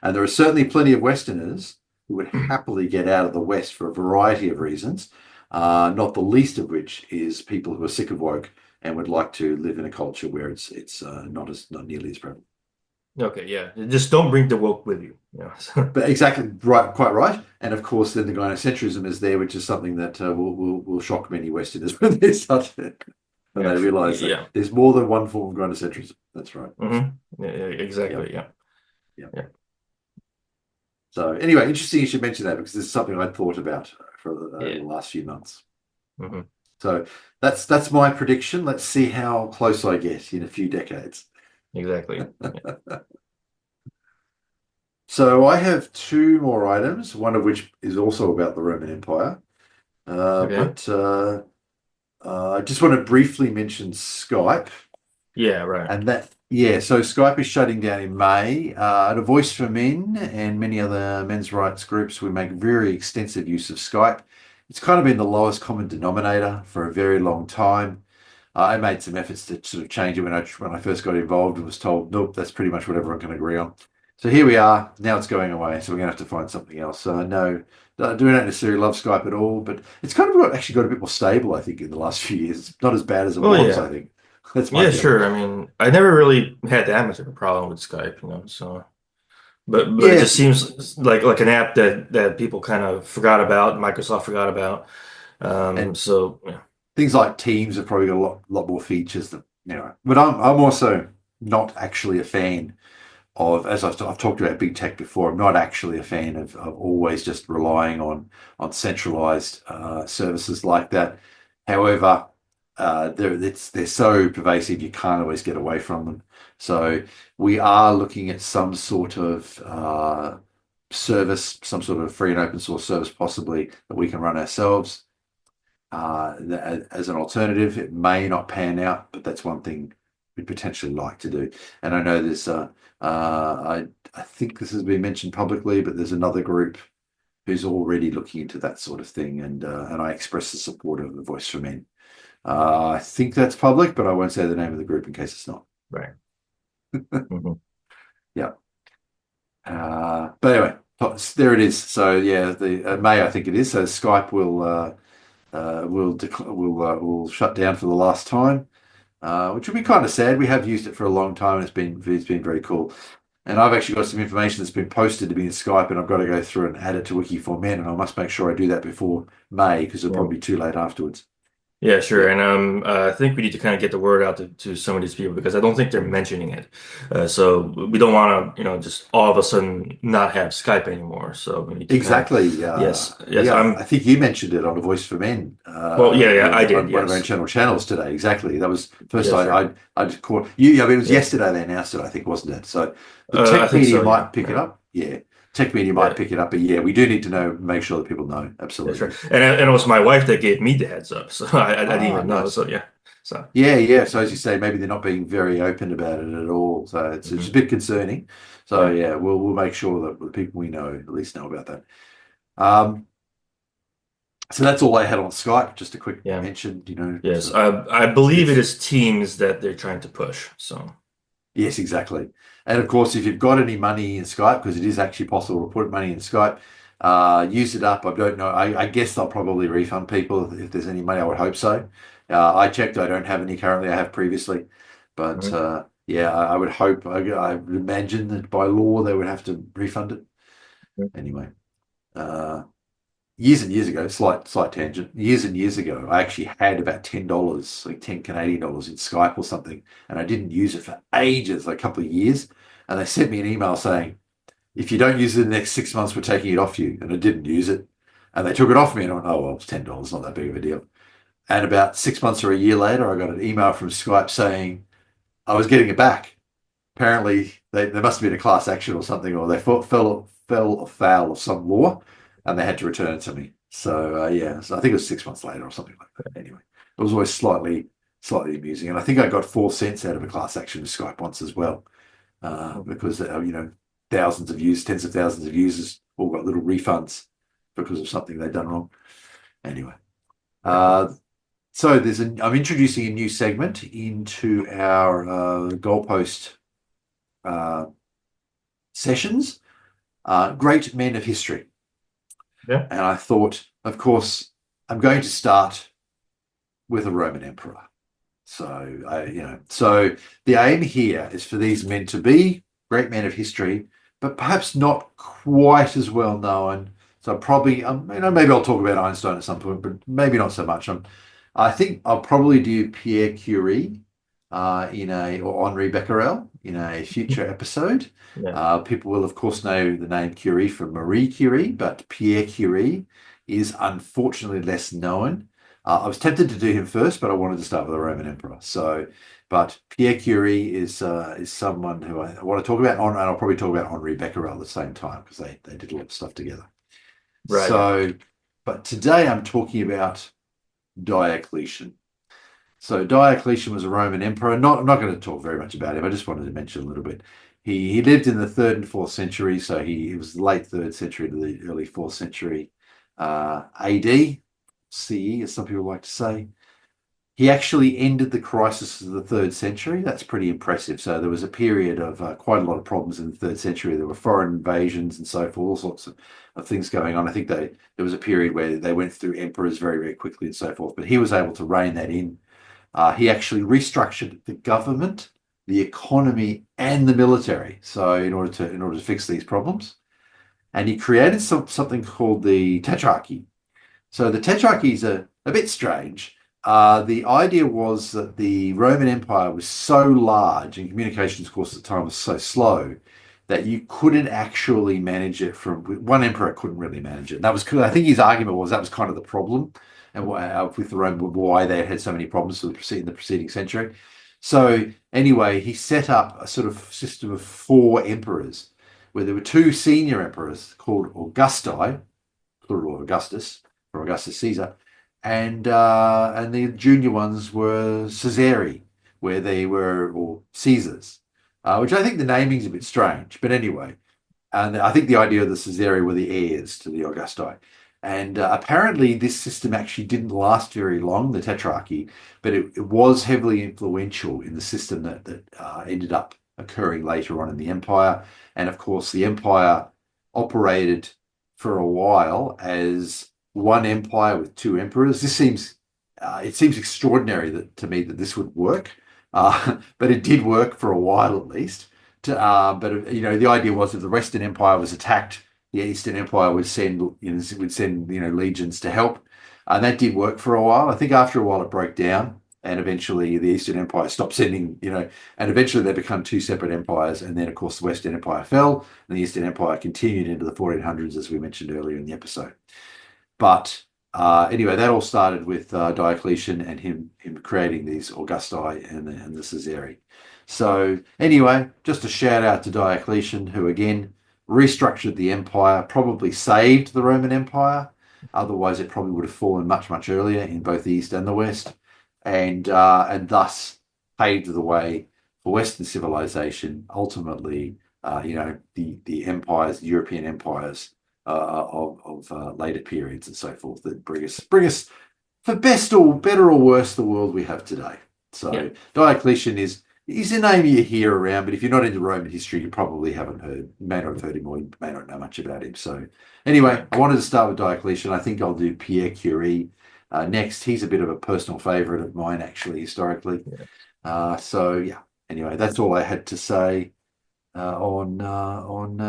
Speaker 1: and there are certainly plenty of Westerners who would happily get out of the West for a variety of reasons, not the least of which is people who are sick of woke and would like to live in a culture where it's not nearly as prevalent.
Speaker 2: Okay. Yeah. Just don't bring the woke with you. Yeah.
Speaker 1: But exactly right, quite right. And of course, then the gynocentrism is there, which is something that will shock many Westerners when they start when
Speaker 2: Yeah.
Speaker 1: they realise that
Speaker 2: Yeah.
Speaker 1: there's more than one form of gynocentrism. That's right.
Speaker 2: Hmm. Yeah,
Speaker 1: Yeah,
Speaker 2: exactly. Yeah.
Speaker 1: yeah.
Speaker 2: Yeah.
Speaker 1: So anyway, interesting you should mention that because this is something I'd thought about for the
Speaker 2: Yeah.
Speaker 1: last few months.
Speaker 2: Hmm.
Speaker 1: So that's my prediction. Let's see how close I get in a few decades.
Speaker 2: Exactly. Yeah.
Speaker 1: So I have two more items, one of which is also about the Roman Empire.
Speaker 2: Okay.
Speaker 1: But I just want to briefly mention Skype.
Speaker 2: Yeah. Right.
Speaker 1: And yeah, so Skype is shutting down in May. At A Voice for Men and many other men's rights groups, we make very extensive use of Skype. It's kind of been the lowest common denominator for a very long time. I made some efforts to sort of change it when I first got involved and was told, nope, that's pretty much what everyone can agree on. So here we are. Now it's going away, so we're going to have to find something else. So no, I do not necessarily love Skype at all, but it's kind of actually got a bit more stable, I think, in the last few years. It's not as bad as it
Speaker 2: Oh
Speaker 1: was, I
Speaker 2: yeah.
Speaker 1: think. That's my
Speaker 2: Yeah.
Speaker 1: feeling.
Speaker 2: Sure. I mean, I never really had that much of a problem with Skype. So. But it
Speaker 1: Yeah,
Speaker 2: just seems like an app that people kind of forgot about, Microsoft forgot about.
Speaker 1: and
Speaker 2: So yeah.
Speaker 1: things like Teams have probably got a lot more features that But I'm also not actually a fan of, as I've talked about big tech before. I'm not actually a fan of always just relying on centralized services like that. However, they're so pervasive you can't always get away from them. So we are looking at some sort of service, some sort of free and open source service, possibly that we can run ourselves as an alternative. It may not pan out, but that's one thing we'd potentially like to do. And I know I think this has been mentioned publicly, but there's another group who's already looking into that sort of thing, and I express the support of the Voice for Men. I think that's public, but I won't say the name of the group in case it's not.
Speaker 2: Right. Hmm.
Speaker 1: Yeah. But anyway, there it is. So yeah, the May I think it is. So Skype will shut down for the last time, which will be kind of sad. We have used it for a long time, and it's been very cool. And I've actually got some information that's been posted to me in Skype, and I've got to go through and add it to Wiki for Men, and I must make sure I do that before May because it'll
Speaker 2: Yeah.
Speaker 1: probably be too late afterwards.
Speaker 2: Yeah, sure.
Speaker 1: Yeah.
Speaker 2: And I think we need to kind of get the word out to some of these people because I don't think they're mentioning it. So we don't want to, just all of a sudden not have Skype anymore. So we need to kind of,
Speaker 1: Exactly.
Speaker 2: yes, yes.
Speaker 1: Yeah, I think you mentioned it on A Voice for Men,
Speaker 2: Well, yeah, yeah, I did.
Speaker 1: on one of our
Speaker 2: Yes.
Speaker 1: internal channels today. Exactly. That was first
Speaker 2: Yes, sir.
Speaker 1: I just caught you. I mean, it was
Speaker 2: Yeah.
Speaker 1: yesterday they announced it, I think, wasn't it? So the
Speaker 2: I
Speaker 1: tech
Speaker 2: think
Speaker 1: media
Speaker 2: so. Yeah.
Speaker 1: might pick it
Speaker 2: Yeah.
Speaker 1: up. Yeah, tech media might
Speaker 2: Yeah.
Speaker 1: pick it up, but yeah, we do need to know, make sure that people know.
Speaker 2: Yeah, sure.
Speaker 1: Absolutely.
Speaker 2: And it was my wife that gave me the heads up. So I didn't
Speaker 1: Ah,
Speaker 2: even know.
Speaker 1: nice.
Speaker 2: So yeah. So,
Speaker 1: Yeah, yeah. So as you say, maybe they're not being very open about it at all. So it's a
Speaker 2: mhm.
Speaker 1: bit concerning. So
Speaker 2: Yeah.
Speaker 1: yeah, we'll make sure that the people we know at least know about that. Um, so that's all I had on Skype. Just a quick
Speaker 2: Yeah.
Speaker 1: mention,
Speaker 2: Yes.
Speaker 1: so
Speaker 2: I believe it
Speaker 1: this.
Speaker 2: is Teams that they're trying to push. So,
Speaker 1: Yes, exactly. And of course, if you've got any money in Skype, because it is actually possible to put money in Skype, use it up. I don't know. I guess they'll probably refund people if there's any money. I would hope so. I checked. I don't have any currently. I have previously, but
Speaker 2: mhm.
Speaker 1: yeah, I would hope. I would imagine that by law they would have to refund it anyway. Uh, Years and years ago, slight tangent. Years and years ago, I actually had about $10, like 10 Canadian dollars in Skype or something, and I didn't use it for ages, like a couple of years. And they sent me an email saying, if you don't use it in the next 6 months, we're taking it off you. And I didn't use it. And they took it off me, and I went, oh, well, it's $10, not that big of a deal. And about 6 months or a year later, I got an email from Skype saying I was getting it back. Apparently, they must have been a class action or something, or they fell afoul of some law, and they had to return it to me. So yeah, so I think it was 6 months later or something like that. Anyway, it was always slightly amusing, and I think I got 4 cents out of a class action with Skype once as well, because thousands of users, tens of thousands of users, all got little refunds because of something they'd done wrong. Anyway, uh, so I'm introducing a new segment into our goalpost uh, sessions, great men of history.
Speaker 2: Yeah.
Speaker 1: And I thought, of course, I'm going to start with a Roman emperor. So, so the aim here is for these men to be great men of history, but perhaps not quite as well known. So probably, maybe I'll talk about Einstein at some point, but maybe not so much. I think I'll probably do Pierre Curie or Henri Becquerel in a future episode.
Speaker 2: Yeah.
Speaker 1: People will, of course, know the name Curie from Marie Curie, but Pierre Curie is unfortunately less known. I was tempted to do him first, but I wanted to start with the Roman Emperor. So, but Pierre Curie is someone who I want to talk about, and I'll probably talk about Henri Becquerel at the same time because they did a lot of stuff together.
Speaker 2: Right. Yeah.
Speaker 1: So, but today I'm talking about Diocletian. So Diocletian was a Roman emperor. I'm not going to talk very much about him. I just wanted to mention a little bit. He lived in the third and fourth century, so it was the late third century to the early fourth century AD, CE, as some people like to say. He actually ended the crisis of the third century. That's pretty impressive. So there was a period of quite a lot of problems in the third century. There were foreign invasions and so forth, all sorts of things going on. I think there was a period where they went through emperors very, very quickly and so forth. But he was able to rein that in. He actually restructured the government, the economy, and the military. So in order to fix these problems, and he created something called the Tetrarchy. So the Tetrarchy is a bit strange. The idea was that the Roman Empire was so large, and communications, of course, at the time was so slow that you couldn't actually manage it from one emperor couldn't really manage it. And that was, I think, his argument was that was kind of the problem, and with the Roman why they had so many problems in the preceding century. So anyway, he set up a sort of system of four emperors, where there were two senior emperors called Augusti, plural Augustus, or Augustus Caesar, and the junior ones were Caesari, where they were or Caesars, which I think the naming's a bit strange, but anyway. And I think the idea of the Caesari were the heirs to the Augusti. And apparently, this system actually didn't last very long, the Tetrarchy, but it was heavily influential in the system that ended up occurring later on in the empire. And of course, the empire operated for a while as one empire with two emperors. It seems extraordinary to me that this would work, but it did work for a while at least. But the idea was if the Western Empire was attacked, the Eastern Empire would send legions to help. And that did work for a while. I think after a while it broke down, and eventually the Eastern Empire stopped sending, and eventually they become two separate empires. And then, of course, the Western Empire fell, and the Eastern Empire continued into the 1400s, as we mentioned earlier in the episode. But anyway, that all started with Diocletian and him creating these Augusti and the Caesari. So anyway, just a shout out to Diocletian, who again restructured the empire, probably saved the Roman Empire. Otherwise, it probably would have fallen much, much earlier in both the East and the West, and thus paved the way for Western civilization. Ultimately, the empires, the European empires of later periods and so forth that bring us for best or better or worse the world we have today.
Speaker 2: Yeah.
Speaker 1: So Diocletian is a name you hear around, but if you're not into Roman history, you probably may not have heard him, or you may not know much about him. So anyway, I wanted to start with Diocletian. I think I'll do Pierre Curie next. He's a bit of a personal favorite of mine, actually, historically. So yeah. Anyway, that's all I had to say on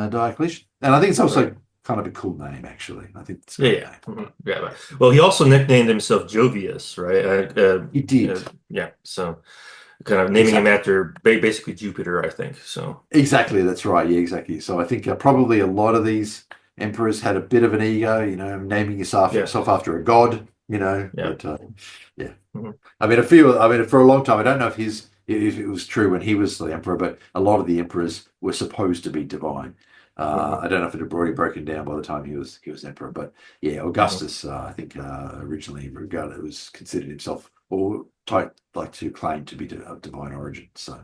Speaker 1: Diocletian, and I think it's also kind of a cool name, actually. I think it's a
Speaker 2: Yeah,
Speaker 1: cool name.
Speaker 2: yeah. Right. Well, he also nicknamed himself Jovius, right?
Speaker 1: He did.
Speaker 2: Yeah. So kind of naming him
Speaker 1: Exactly.
Speaker 2: after basically Jupiter, I think. So
Speaker 1: Exactly, that's right. Yeah, exactly. So I think probably a lot of these emperors had a bit of an ego, naming
Speaker 2: yeah,
Speaker 1: yourself after a god,
Speaker 2: yeah.
Speaker 1: but yeah.
Speaker 2: Hmm.
Speaker 1: I mean, for a long time, I don't know if it was true when he was the emperor, but a lot of the emperors were supposed to be divine.
Speaker 2: Hmm.
Speaker 1: I don't know if it had already broken down by the time he was emperor, but yeah,
Speaker 2: Hmm.
Speaker 1: Augustus, I think originally regarded was considered himself or like to claim to be of divine origin. So.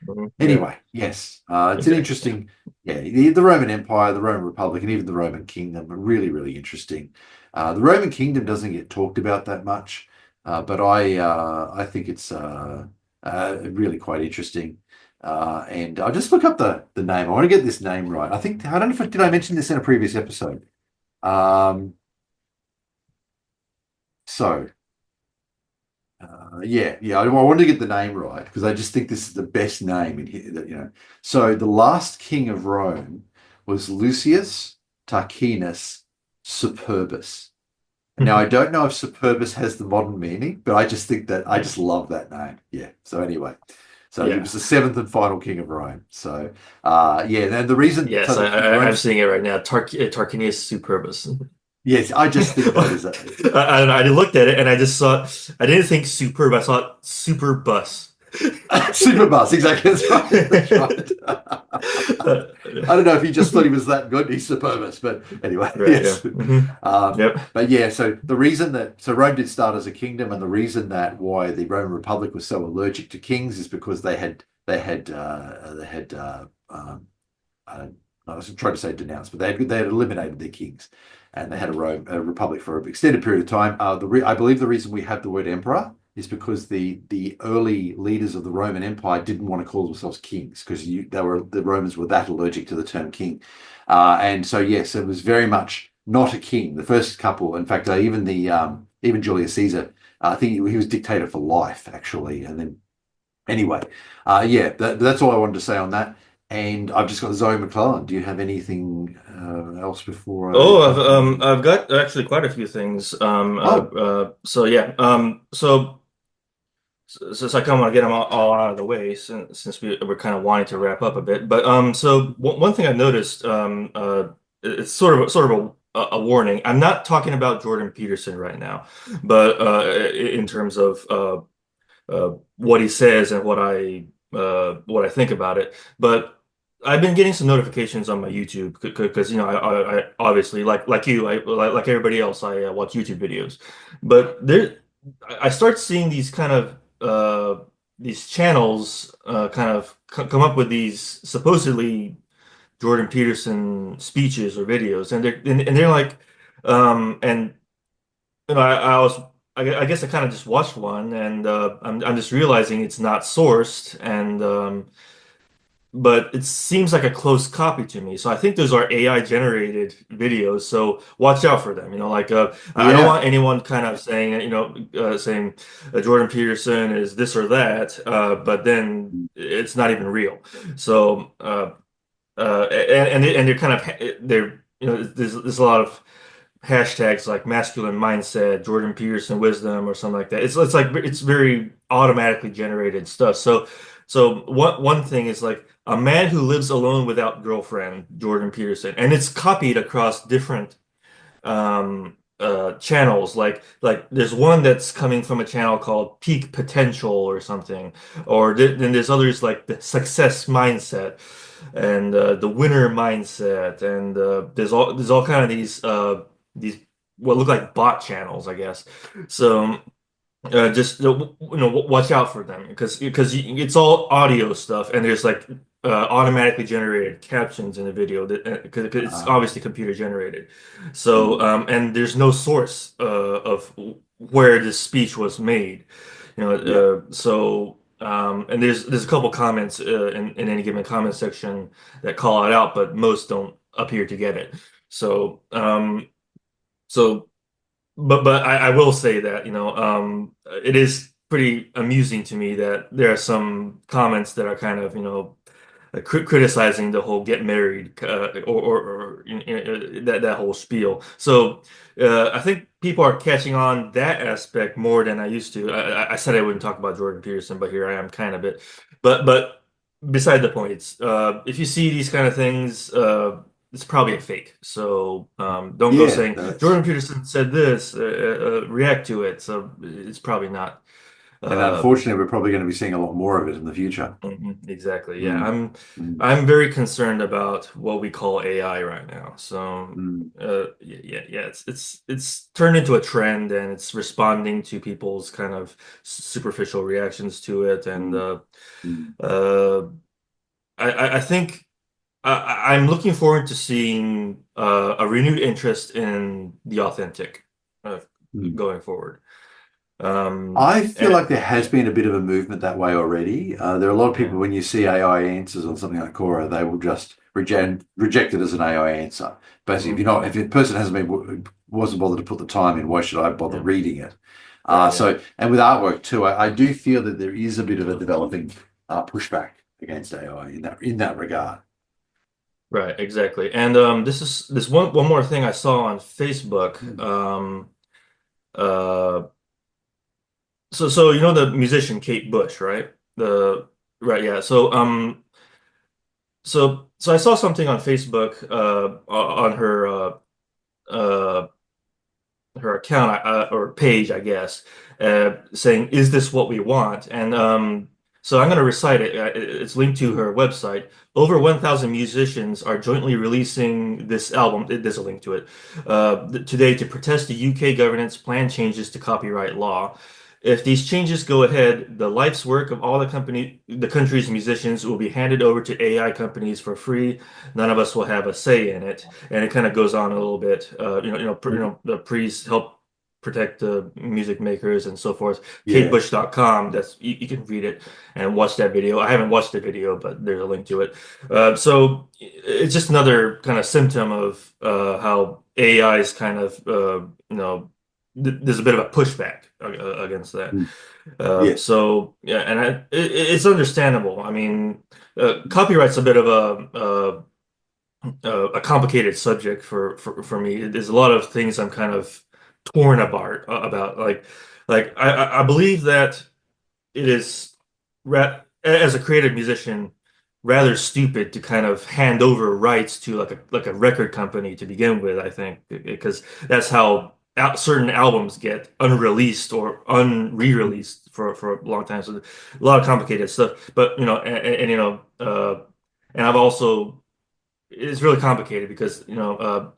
Speaker 2: Hmm. Yeah,
Speaker 1: Anyway, yes, it's an
Speaker 2: exactly. Yeah.
Speaker 1: interesting, yeah, the Roman Empire, the Roman Republic, and even the Roman Kingdom are really, really interesting. The Roman Kingdom doesn't get talked about that much, but I think it's really quite interesting. And I'll just look up the name. I want to get this name right. I don't know if did I mention this in a previous episode. Um, so. Yeah. I wanted to get the name right because I just think this is the best name in here. So the last king of Rome was Lucius Tarquinius Superbus. Now I don't know if Superbus has the modern meaning, but I just think that I just love that name. Yeah. So anyway, so he
Speaker 2: Yeah.
Speaker 1: was the seventh and final king of Rome. So yeah, and the reason
Speaker 2: Yes,
Speaker 1: so the
Speaker 2: I'm
Speaker 1: Romans,
Speaker 2: seeing it right now. Tarquinius Superbus.
Speaker 1: yes, I just think that
Speaker 2: Well,
Speaker 1: is a
Speaker 2: I looked at it and I just saw, I didn't think superb, I saw super bus.
Speaker 1: super bus. Exactly, that's right. That's right. I don't know if he just thought he was that good. He's superbus, but anyway,
Speaker 2: Right, yeah.
Speaker 1: yes.
Speaker 2: Yep.
Speaker 1: But yeah, so the reason that Rome did start as a kingdom, and the reason that why the Roman Republic was so allergic to kings is because uh, I was trying to say denounced, but they had eliminated their kings, and they had a republic for an extended period of time. I believe the reason we have the word emperor is because the early leaders of the Roman Empire didn't want to call themselves kings because the Romans were that allergic to the term king, and so yes, it was very much not a king. The first couple, in fact, even Julius Caesar, I think he was dictator for life actually, and then anyway, yeah, that's all I wanted to say on that. And I've just got Zoe McClellan. Do you have anything else before I
Speaker 2: Oh,
Speaker 1: jump in?
Speaker 2: I've got actually quite a few things.
Speaker 1: Oh,
Speaker 2: So yeah. So I kind of want to get them all out of the way since we're kind of wanting to wrap up a bit. But so one thing I've noticed, it's sort of a warning. I'm not talking about Jordan Peterson right now, but in terms of what he says and what I think about it. But I've been getting some notifications on my YouTube because I obviously like you like everybody else I watch YouTube videos, but I start seeing these kind of these channels kind of come up with these supposedly Jordan Peterson speeches or videos, and they're like, and I was, I guess I kind of just watched one, and I'm just realizing it's not sourced, and but it seems like a close copy to me. So I think those are AI generated videos. So watch out for them. Like I don't
Speaker 1: yeah,
Speaker 2: want anyone kind of saying, saying Jordan Peterson is this or that, but then it's not even real. So and they're kind of they're there's a lot of hashtags like masculine mindset, Jordan Peterson wisdom, or something like that. It's like it's very automatically generated stuff. So one thing is like a man who lives alone without girlfriend, Jordan Peterson, and it's copied across different channels. Like there's one that's coming from a channel called Peak Potential or something, or then there's others like the Success Mindset and the Winner Mindset, and there's all kind of these what look like bot channels, I guess. So just watch out for them because it's all audio stuff, and there's like automatically generated captions in the video that because it's
Speaker 1: Uh,
Speaker 2: obviously computer generated. So
Speaker 1: mm,
Speaker 2: and there's no source of where this speech was made.
Speaker 1: yeah.
Speaker 2: And there's a couple comments in any given comment section that call it out, but most don't appear to get it. So so. But I will say that, it is pretty amusing to me that there are some comments that are kind of, criticizing the whole get married or that whole spiel. So I think people are catching on that aspect more than I used to. I said I wouldn't talk about Jordan Peterson, but here I am kind of it. But beside the point, if you see these kind of things, it's probably a fake. So don't go
Speaker 1: Yeah,
Speaker 2: saying
Speaker 1: that's
Speaker 2: Jordan Peterson said this, react to it. So it's probably not.
Speaker 1: and
Speaker 2: Uh,
Speaker 1: unfortunately, we're probably going to be seeing a lot more of it in the future.
Speaker 2: Mhm, exactly. Yeah,
Speaker 1: Mm,
Speaker 2: I'm
Speaker 1: mm,
Speaker 2: I'm very concerned about what we call AI right now. So,
Speaker 1: mm,
Speaker 2: yeah, it's turned into a trend, and it's responding to people's kind of superficial reactions to it. And
Speaker 1: mm, mm.
Speaker 2: uh, I think I'm looking forward to seeing a renewed interest in the authentic uh,
Speaker 1: Mm.
Speaker 2: going forward.
Speaker 1: I feel
Speaker 2: And
Speaker 1: like there has
Speaker 2: yeah,
Speaker 1: been a bit of a movement that way already. There are a lot of
Speaker 2: yeah,
Speaker 1: people, when you see AI answers on something like Quora, they will just reject it as an AI answer. Basically,
Speaker 2: mhm,
Speaker 1: if a person hasn't been wasn't bothered to put the time in, why should I bother
Speaker 2: yeah,
Speaker 1: reading it?
Speaker 2: right, yeah.
Speaker 1: And with artwork too, I do feel that there is a bit of a developing pushback against AI in that regard.
Speaker 2: Right, exactly. And this one more thing I saw on Facebook.
Speaker 1: Mm.
Speaker 2: Uh so you know the musician Kate Bush, right? The right, yeah. So I saw something on Facebook on uh her account or page, I guess, saying, "Is this what we want?" And so I'm going to recite it. It's linked to her website. Over 1,000 musicians are jointly releasing this album. There's a link to it today to protest the UK government's planned changes to copyright law. If these changes go ahead, the life's work of all the country's musicians will be handed over to AI companies for free. None of us will have a say in it, and it kind of goes on a little bit. The priests help protect the music makers and so forth.
Speaker 1: Yeah,
Speaker 2: KateBush.com. That's you can read it and watch that video. I haven't watched the video, but there's a link to it. So it's just another kind of symptom of how AI is kind of there's a bit of a pushback against that.
Speaker 1: mm, yeah,
Speaker 2: So yeah, and it's understandable. I mean, copyright's a bit of a complicated subject for me. There's a lot of things I'm kind of torn about. Like I believe that it is as a creative musician rather stupid to kind of hand over rights to like a record company to begin with, I think, because that's how certain albums get unreleased or unre-released for a long time. So a lot of complicated stuff. But and I've also it's really complicated because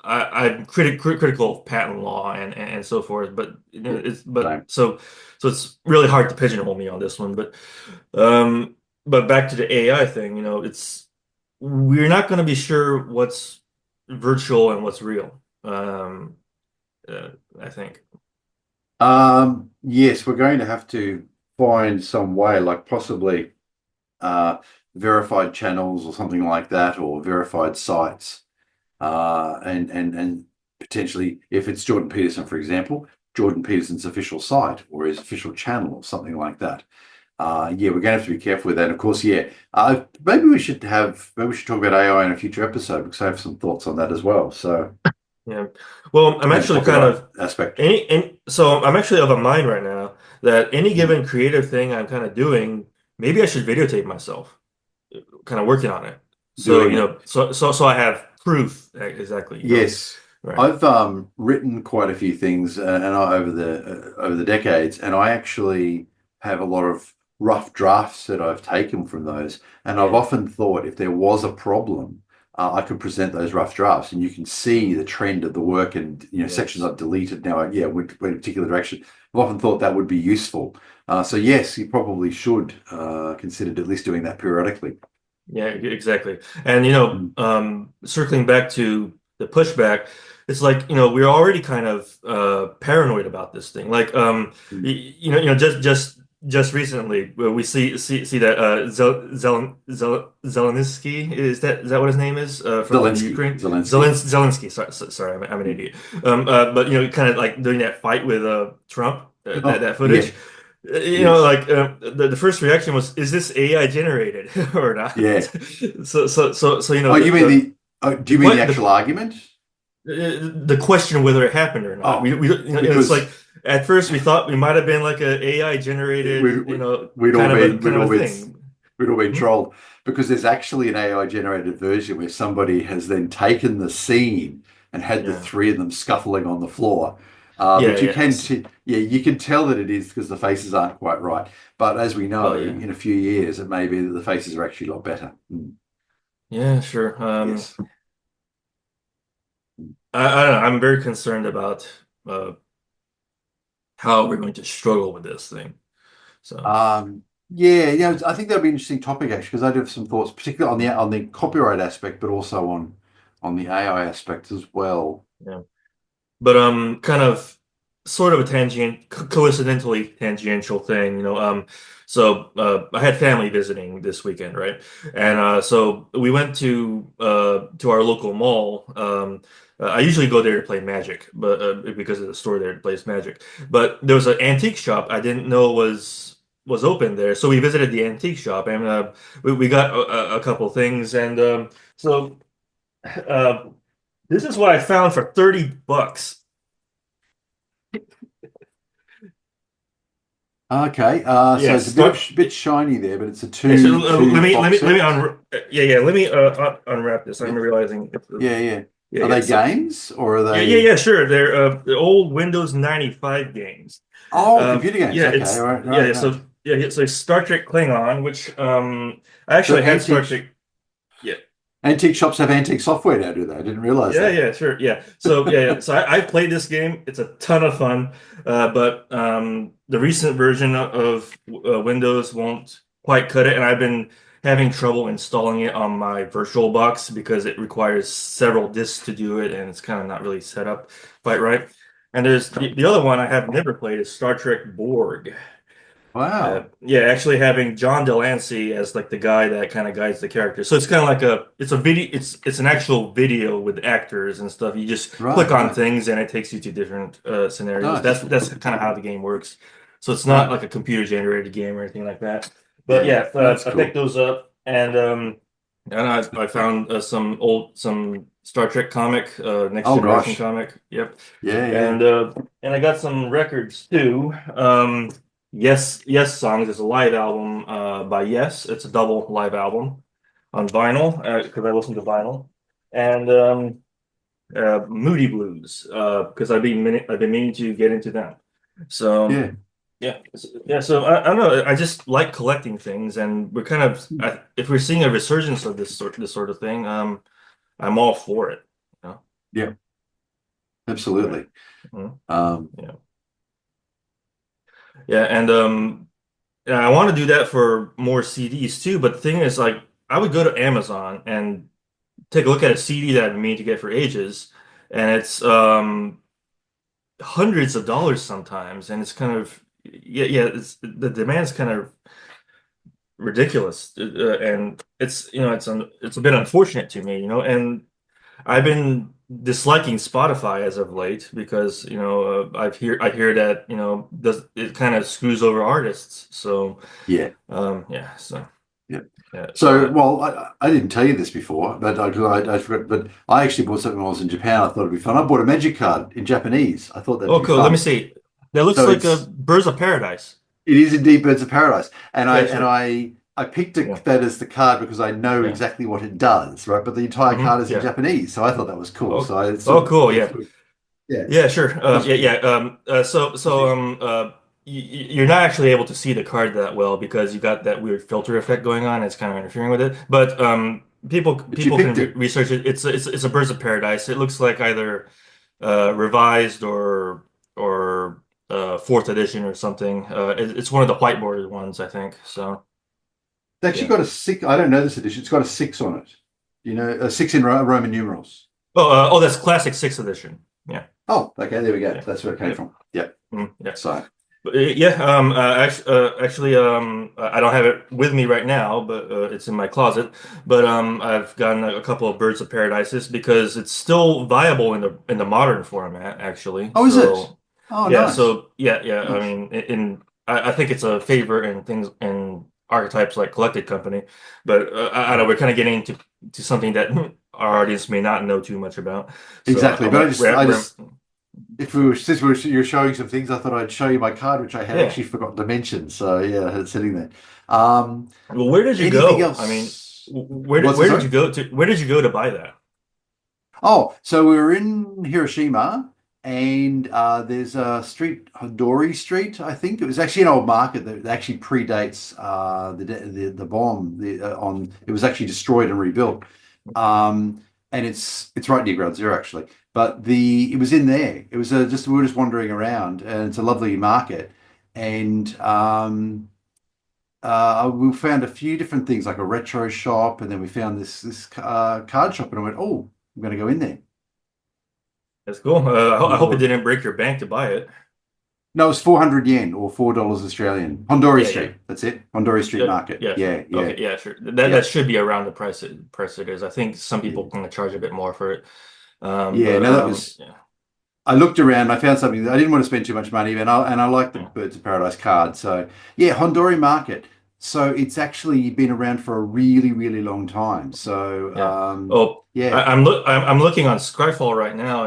Speaker 2: I'm critical of patent law and so forth, but
Speaker 1: yeah.
Speaker 2: it's but
Speaker 1: Same.
Speaker 2: so it's really hard to pigeonhole me on this one. Um, but back to the AI thing, it's we're not going to be sure what's virtual and what's real. I think.
Speaker 1: Yes, we're going to have to find some way, like possibly uh, verified channels or something like that, or verified sites, and potentially, if it's Jordan Peterson, for example, Jordan Peterson's official site or his official channel or something like that. Yeah, we're going to have to be careful with that. And of course, yeah, maybe we should talk about AI in a future episode because I have some thoughts on that as well. So,
Speaker 2: Yeah. Well, I'm
Speaker 1: and the
Speaker 2: actually kind
Speaker 1: copyright
Speaker 2: of
Speaker 1: aspect.
Speaker 2: so I'm actually of a mind right now that any given creative thing I'm kind of doing, maybe I should videotape myself, kind of working on it. So,
Speaker 1: Doing it.
Speaker 2: so I have proof exactly,
Speaker 1: Yes,
Speaker 2: right.
Speaker 1: I've written quite a few things, over the decades, and I actually have a lot of rough drafts that I've taken from those. And I've
Speaker 2: Yeah.
Speaker 1: often thought if there was a problem, I could present those rough drafts, and you can see the trend of the work, and sections
Speaker 2: Yes.
Speaker 1: I've deleted now. Yeah, went a particular direction. I've often thought that would be useful. So yes, you probably should consider at least doing that periodically.
Speaker 2: Yeah, exactly. And
Speaker 1: Mm.
Speaker 2: circling back to the pushback, it's like, we're already kind of paranoid about this thing. Like
Speaker 1: Mm.
Speaker 2: just recently we see that Zelensky, is that what his name is, from Ukraine?
Speaker 1: Zelensky.
Speaker 2: Zelensky, sorry, I'm an idiot. But kind of like doing that fight with Trump,
Speaker 1: Oh,
Speaker 2: that
Speaker 1: yeah,
Speaker 2: footage.
Speaker 1: yes.
Speaker 2: Like the first reaction was, is this AI generated or not?
Speaker 1: Yeah.
Speaker 2: So
Speaker 1: Oh, you mean do you mean the actual
Speaker 2: the
Speaker 1: argument?
Speaker 2: the question whether it happened or not.
Speaker 1: Oh,
Speaker 2: It's
Speaker 1: because
Speaker 2: like at first we thought we might have been like a AI generated,
Speaker 1: we'd
Speaker 2: kind of a thing.
Speaker 1: we'd all been
Speaker 2: Hmm?
Speaker 1: trolled because there's actually an AI generated version where somebody has then taken the scene and had the
Speaker 2: Yeah.
Speaker 1: three of them scuffling on the floor.
Speaker 2: Yeah,
Speaker 1: But
Speaker 2: yes.
Speaker 1: yeah, you can tell that it is because the faces aren't quite right. But as we know,
Speaker 2: Well, yeah.
Speaker 1: in a few years, it may be that the faces are actually a lot better. Mm.
Speaker 2: Yeah, sure.
Speaker 1: Yes.
Speaker 2: I don't know. I'm very concerned about uh how we're going to struggle with this thing. So,
Speaker 1: Yeah, yeah, I think that'd be an interesting topic actually, because I do have some thoughts, particularly on the copyright aspect, but also on the AI aspect as well.
Speaker 2: yeah. But kind of sort of a coincidentally tangential thing, so I had family visiting this weekend, right? And so we went to our local mall. I usually go there to play Magic, but because of the store there that plays Magic. But there was an antique shop I didn't know was open there, so we visited the antique shop, and we got a couple things, and so uh, this is what I found for $30.
Speaker 1: Okay, so it's
Speaker 2: Yes,
Speaker 1: a bit of
Speaker 2: start.
Speaker 1: bit shiny there, but it's a
Speaker 2: Yeah, so
Speaker 1: two box
Speaker 2: let me
Speaker 1: set.
Speaker 2: let me unwrap this. I'm
Speaker 1: Yeah,
Speaker 2: realizing.
Speaker 1: yeah, yeah.
Speaker 2: Yeah,
Speaker 1: Are
Speaker 2: yeah.
Speaker 1: they
Speaker 2: So
Speaker 1: games or are
Speaker 2: yeah,
Speaker 1: they?
Speaker 2: sure. They're old Windows 95 games.
Speaker 1: Oh, computer games.
Speaker 2: Yeah,
Speaker 1: Okay, all right,
Speaker 2: yeah.
Speaker 1: right, right.
Speaker 2: So yeah. So Star Trek Klingon, which I
Speaker 1: So
Speaker 2: actually had Star Trek. Yeah,
Speaker 1: antique shops have antique software now, do they? I didn't realize that.
Speaker 2: yeah, sure, yeah. So yeah. So I played this game. It's a ton of fun, but the recent version of Windows won't quite cut it, and I've been having trouble installing it on my virtual box because it requires several disks to do it, and it's kind of not really set up quite right. And there's the other one I have never played is Star Trek Borg.
Speaker 1: Wow.
Speaker 2: Yeah, actually having John Delancey as like the guy that kind of guides the character. So it's kind of like it's a video, it's an actual video with actors and stuff. You just
Speaker 1: Right,
Speaker 2: click on
Speaker 1: right.
Speaker 2: things and it takes you to different scenarios.
Speaker 1: Nice.
Speaker 2: That's kind of how the game works. So it's not
Speaker 1: Right.
Speaker 2: like a computer generated game or anything like that. But
Speaker 1: Yeah,
Speaker 2: yeah,
Speaker 1: that's
Speaker 2: I picked
Speaker 1: cool.
Speaker 2: those up, and I found some Star Trek comic, Next
Speaker 1: Oh
Speaker 2: Generation
Speaker 1: gosh.
Speaker 2: comic. Yep.
Speaker 1: Yeah, yeah.
Speaker 2: And I got some records too. Yes Songs is a live album by Yes. It's a double live album on vinyl because I listen to vinyl. And Moody Blues because I've been meaning to get into them. So
Speaker 1: Yeah.
Speaker 2: yeah, yeah. So I don't know. I just like collecting things, and we're kind of if we're seeing a resurgence of this sort of thing, I'm all for it. You know?
Speaker 1: Yeah,
Speaker 2: Right.
Speaker 1: absolutely.
Speaker 2: Mhm.
Speaker 1: Um,
Speaker 2: Yeah. Yeah, and I want to do that for more CDs too, but the thing is, like, I would go to Amazon and take a look at a CD that I've been meaning to get for ages, and it's hundreds of dollars sometimes, and it's kind of it's the demand's kind of ridiculous, and it's a bit unfortunate to me, and I've been disliking Spotify as of late because I hear that does it kind of screws over artists, so
Speaker 1: yeah.
Speaker 2: yeah, so.
Speaker 1: Yeah.
Speaker 2: Yeah.
Speaker 1: So, well, I didn't tell you this before, but I forgot. But I actually bought something when I was in Japan. I thought it'd be fun. I bought a magic card in Japanese. I thought that'd
Speaker 2: Oh,
Speaker 1: be
Speaker 2: cool. Let me
Speaker 1: fun.
Speaker 2: see. That looks
Speaker 1: So
Speaker 2: like a
Speaker 1: it's
Speaker 2: Birds of Paradise.
Speaker 1: it is indeed Birds of Paradise, and
Speaker 2: Yeah, sure.
Speaker 1: I picked
Speaker 2: Yeah.
Speaker 1: that as the card because I know
Speaker 2: Yeah.
Speaker 1: exactly what it does, right? But the entire card is in
Speaker 2: Yeah.
Speaker 1: Japanese, so I thought that was cool.
Speaker 2: Oh,
Speaker 1: So I sort
Speaker 2: oh,
Speaker 1: of
Speaker 2: cool.
Speaker 1: it's
Speaker 2: Yeah.
Speaker 1: good. Yeah,
Speaker 2: Yeah, sure.
Speaker 1: it's
Speaker 2: Yeah,
Speaker 1: good.
Speaker 2: yeah. You're not actually able to see the card that well because you got that weird filter effect going on. It's kind of interfering with it. But
Speaker 1: But you
Speaker 2: people can
Speaker 1: picked
Speaker 2: re
Speaker 1: it.
Speaker 2: research it. It's a Birds of Paradise. It looks like either revised or fourth edition or something. It's one of the whiteboarded ones, I think. So
Speaker 1: It's actually
Speaker 2: yeah.
Speaker 1: got a six. I don't know this edition. It's got a six on it. You know, a six in Roman numerals.
Speaker 2: Oh, that's classic sixth edition. Yeah,
Speaker 1: Oh, okay, there we go.
Speaker 2: yeah,
Speaker 1: That's where it came
Speaker 2: yeah.
Speaker 1: from. Yep.
Speaker 2: Yeah.
Speaker 1: So,
Speaker 2: Yeah, actually, I don't have it with me right now, but it's in my closet. But I've gotten a couple of Birds of Paradises because it's still viable in the modern format, actually.
Speaker 1: oh, is it?
Speaker 2: So,
Speaker 1: Oh,
Speaker 2: yeah,
Speaker 1: nice,
Speaker 2: so yeah. I
Speaker 1: nice.
Speaker 2: mean, I think it's a favorite in things in archetypes like Collected Company. But I know we're kind of getting to something that our audience may not know too much about. So
Speaker 1: Exactly.
Speaker 2: I
Speaker 1: But
Speaker 2: won't.
Speaker 1: if we were, since you're showing some things, I thought I'd show you my card, which I had
Speaker 2: Yeah.
Speaker 1: actually forgotten to mention. So yeah, it's sitting there. Um,
Speaker 2: Well, where did you
Speaker 1: anything
Speaker 2: go? I mean,
Speaker 1: else? What's it,
Speaker 2: where did
Speaker 1: sorry?
Speaker 2: you go to? Where did you go to buy that?
Speaker 1: Oh, so we were in Hiroshima, and there's a street, Hondori Street, I think. It was actually an old market that actually predates the bomb. On it was actually destroyed and rebuilt, and it's right near Ground Zero actually. But the it was in there. It was just we were just wandering around, and it's a lovely market, and we found a few different things like a retro shop, and then we found this card shop, and I went, oh, I'm going to go in there.
Speaker 2: That's cool.
Speaker 1: And we
Speaker 2: I hope it
Speaker 1: bought.
Speaker 2: didn't break your bank to buy it.
Speaker 1: No, it's 400 yen or $4 Australian. Hondori
Speaker 2: Yeah, yeah,
Speaker 1: Street. That's it. Hondori Street
Speaker 2: yeah,
Speaker 1: Market.
Speaker 2: yeah. Sure.
Speaker 1: Yeah, yeah,
Speaker 2: Okay, yeah, sure.
Speaker 1: yeah,
Speaker 2: That should be around the price it is. I think some people
Speaker 1: yeah.
Speaker 2: can charge a bit more for it.
Speaker 1: Yeah, no, that was.
Speaker 2: Yeah,
Speaker 1: I looked around. I found something. I didn't want to spend too much money, and I like the
Speaker 2: yeah,
Speaker 1: Birds of Paradise card. So yeah, Hondori Market. So it's actually been around for a really, really long time. So
Speaker 2: yeah. Oh,
Speaker 1: yeah.
Speaker 2: I'm looking on Skyfall right now,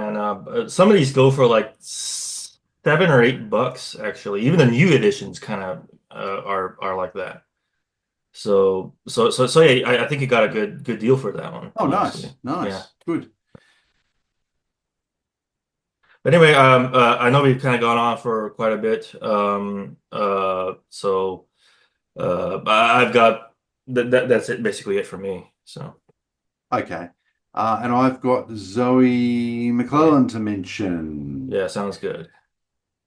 Speaker 2: and some of these go for like $7 or $8 actually. Even the new editions kind of are like that. So yeah, I think you got a good deal for that one,
Speaker 1: Oh,
Speaker 2: honestly.
Speaker 1: nice,
Speaker 2: Yeah.
Speaker 1: nice, good.
Speaker 2: But anyway, I know we've kind of gone on for quite a bit. I've got that's it, basically it for me. So
Speaker 1: Okay. And I've got Zoe
Speaker 2: yeah,
Speaker 1: McClellan to mention.
Speaker 2: yeah, sounds good.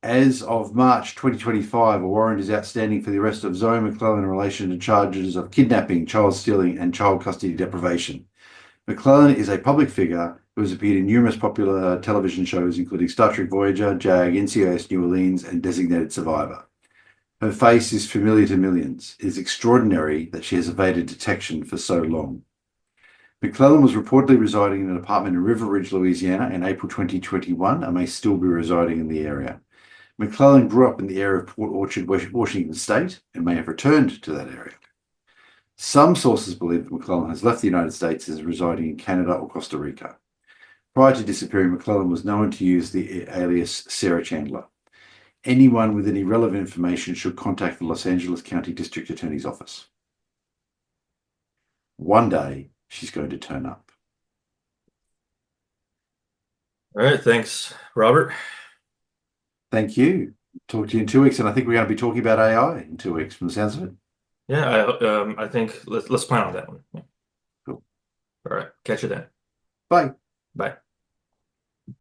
Speaker 1: As of March 2025, a warrant is outstanding for the arrest of Zoe McClellan in relation to charges of kidnapping, child stealing, and child custody deprivation. McClellan is a public figure who has appeared in numerous popular television shows, including Star Trek Voyager, JAG, NCIS New Orleans, and Designated Survivor. Her face is familiar to millions. It is extraordinary that she has evaded detection for so long. McClellan was reportedly residing in an apartment in River Ridge, Louisiana in April 2021 and may still be residing in the area. McClellan grew up in the area of Port Orchard, Washington State, and may have returned to that area. Some sources believe that McClellan has left the United States and is residing in Canada or Costa Rica. Prior to disappearing, McClellan was known to use the alias Sarah Chandler. Anyone with any relevant information should contact the Los Angeles County District Attorney's Office. One day, she's going to turn up.
Speaker 2: All right, thanks, Robert.
Speaker 1: Thank you. Talk to you in 2 weeks, and I think we're going to be talking about AI in 2 weeks from the sounds of it.
Speaker 2: Yeah, I think let's plan on that one. Yeah.
Speaker 1: Cool.
Speaker 2: All right, catch you then.
Speaker 1: Bye.
Speaker 2: Bye.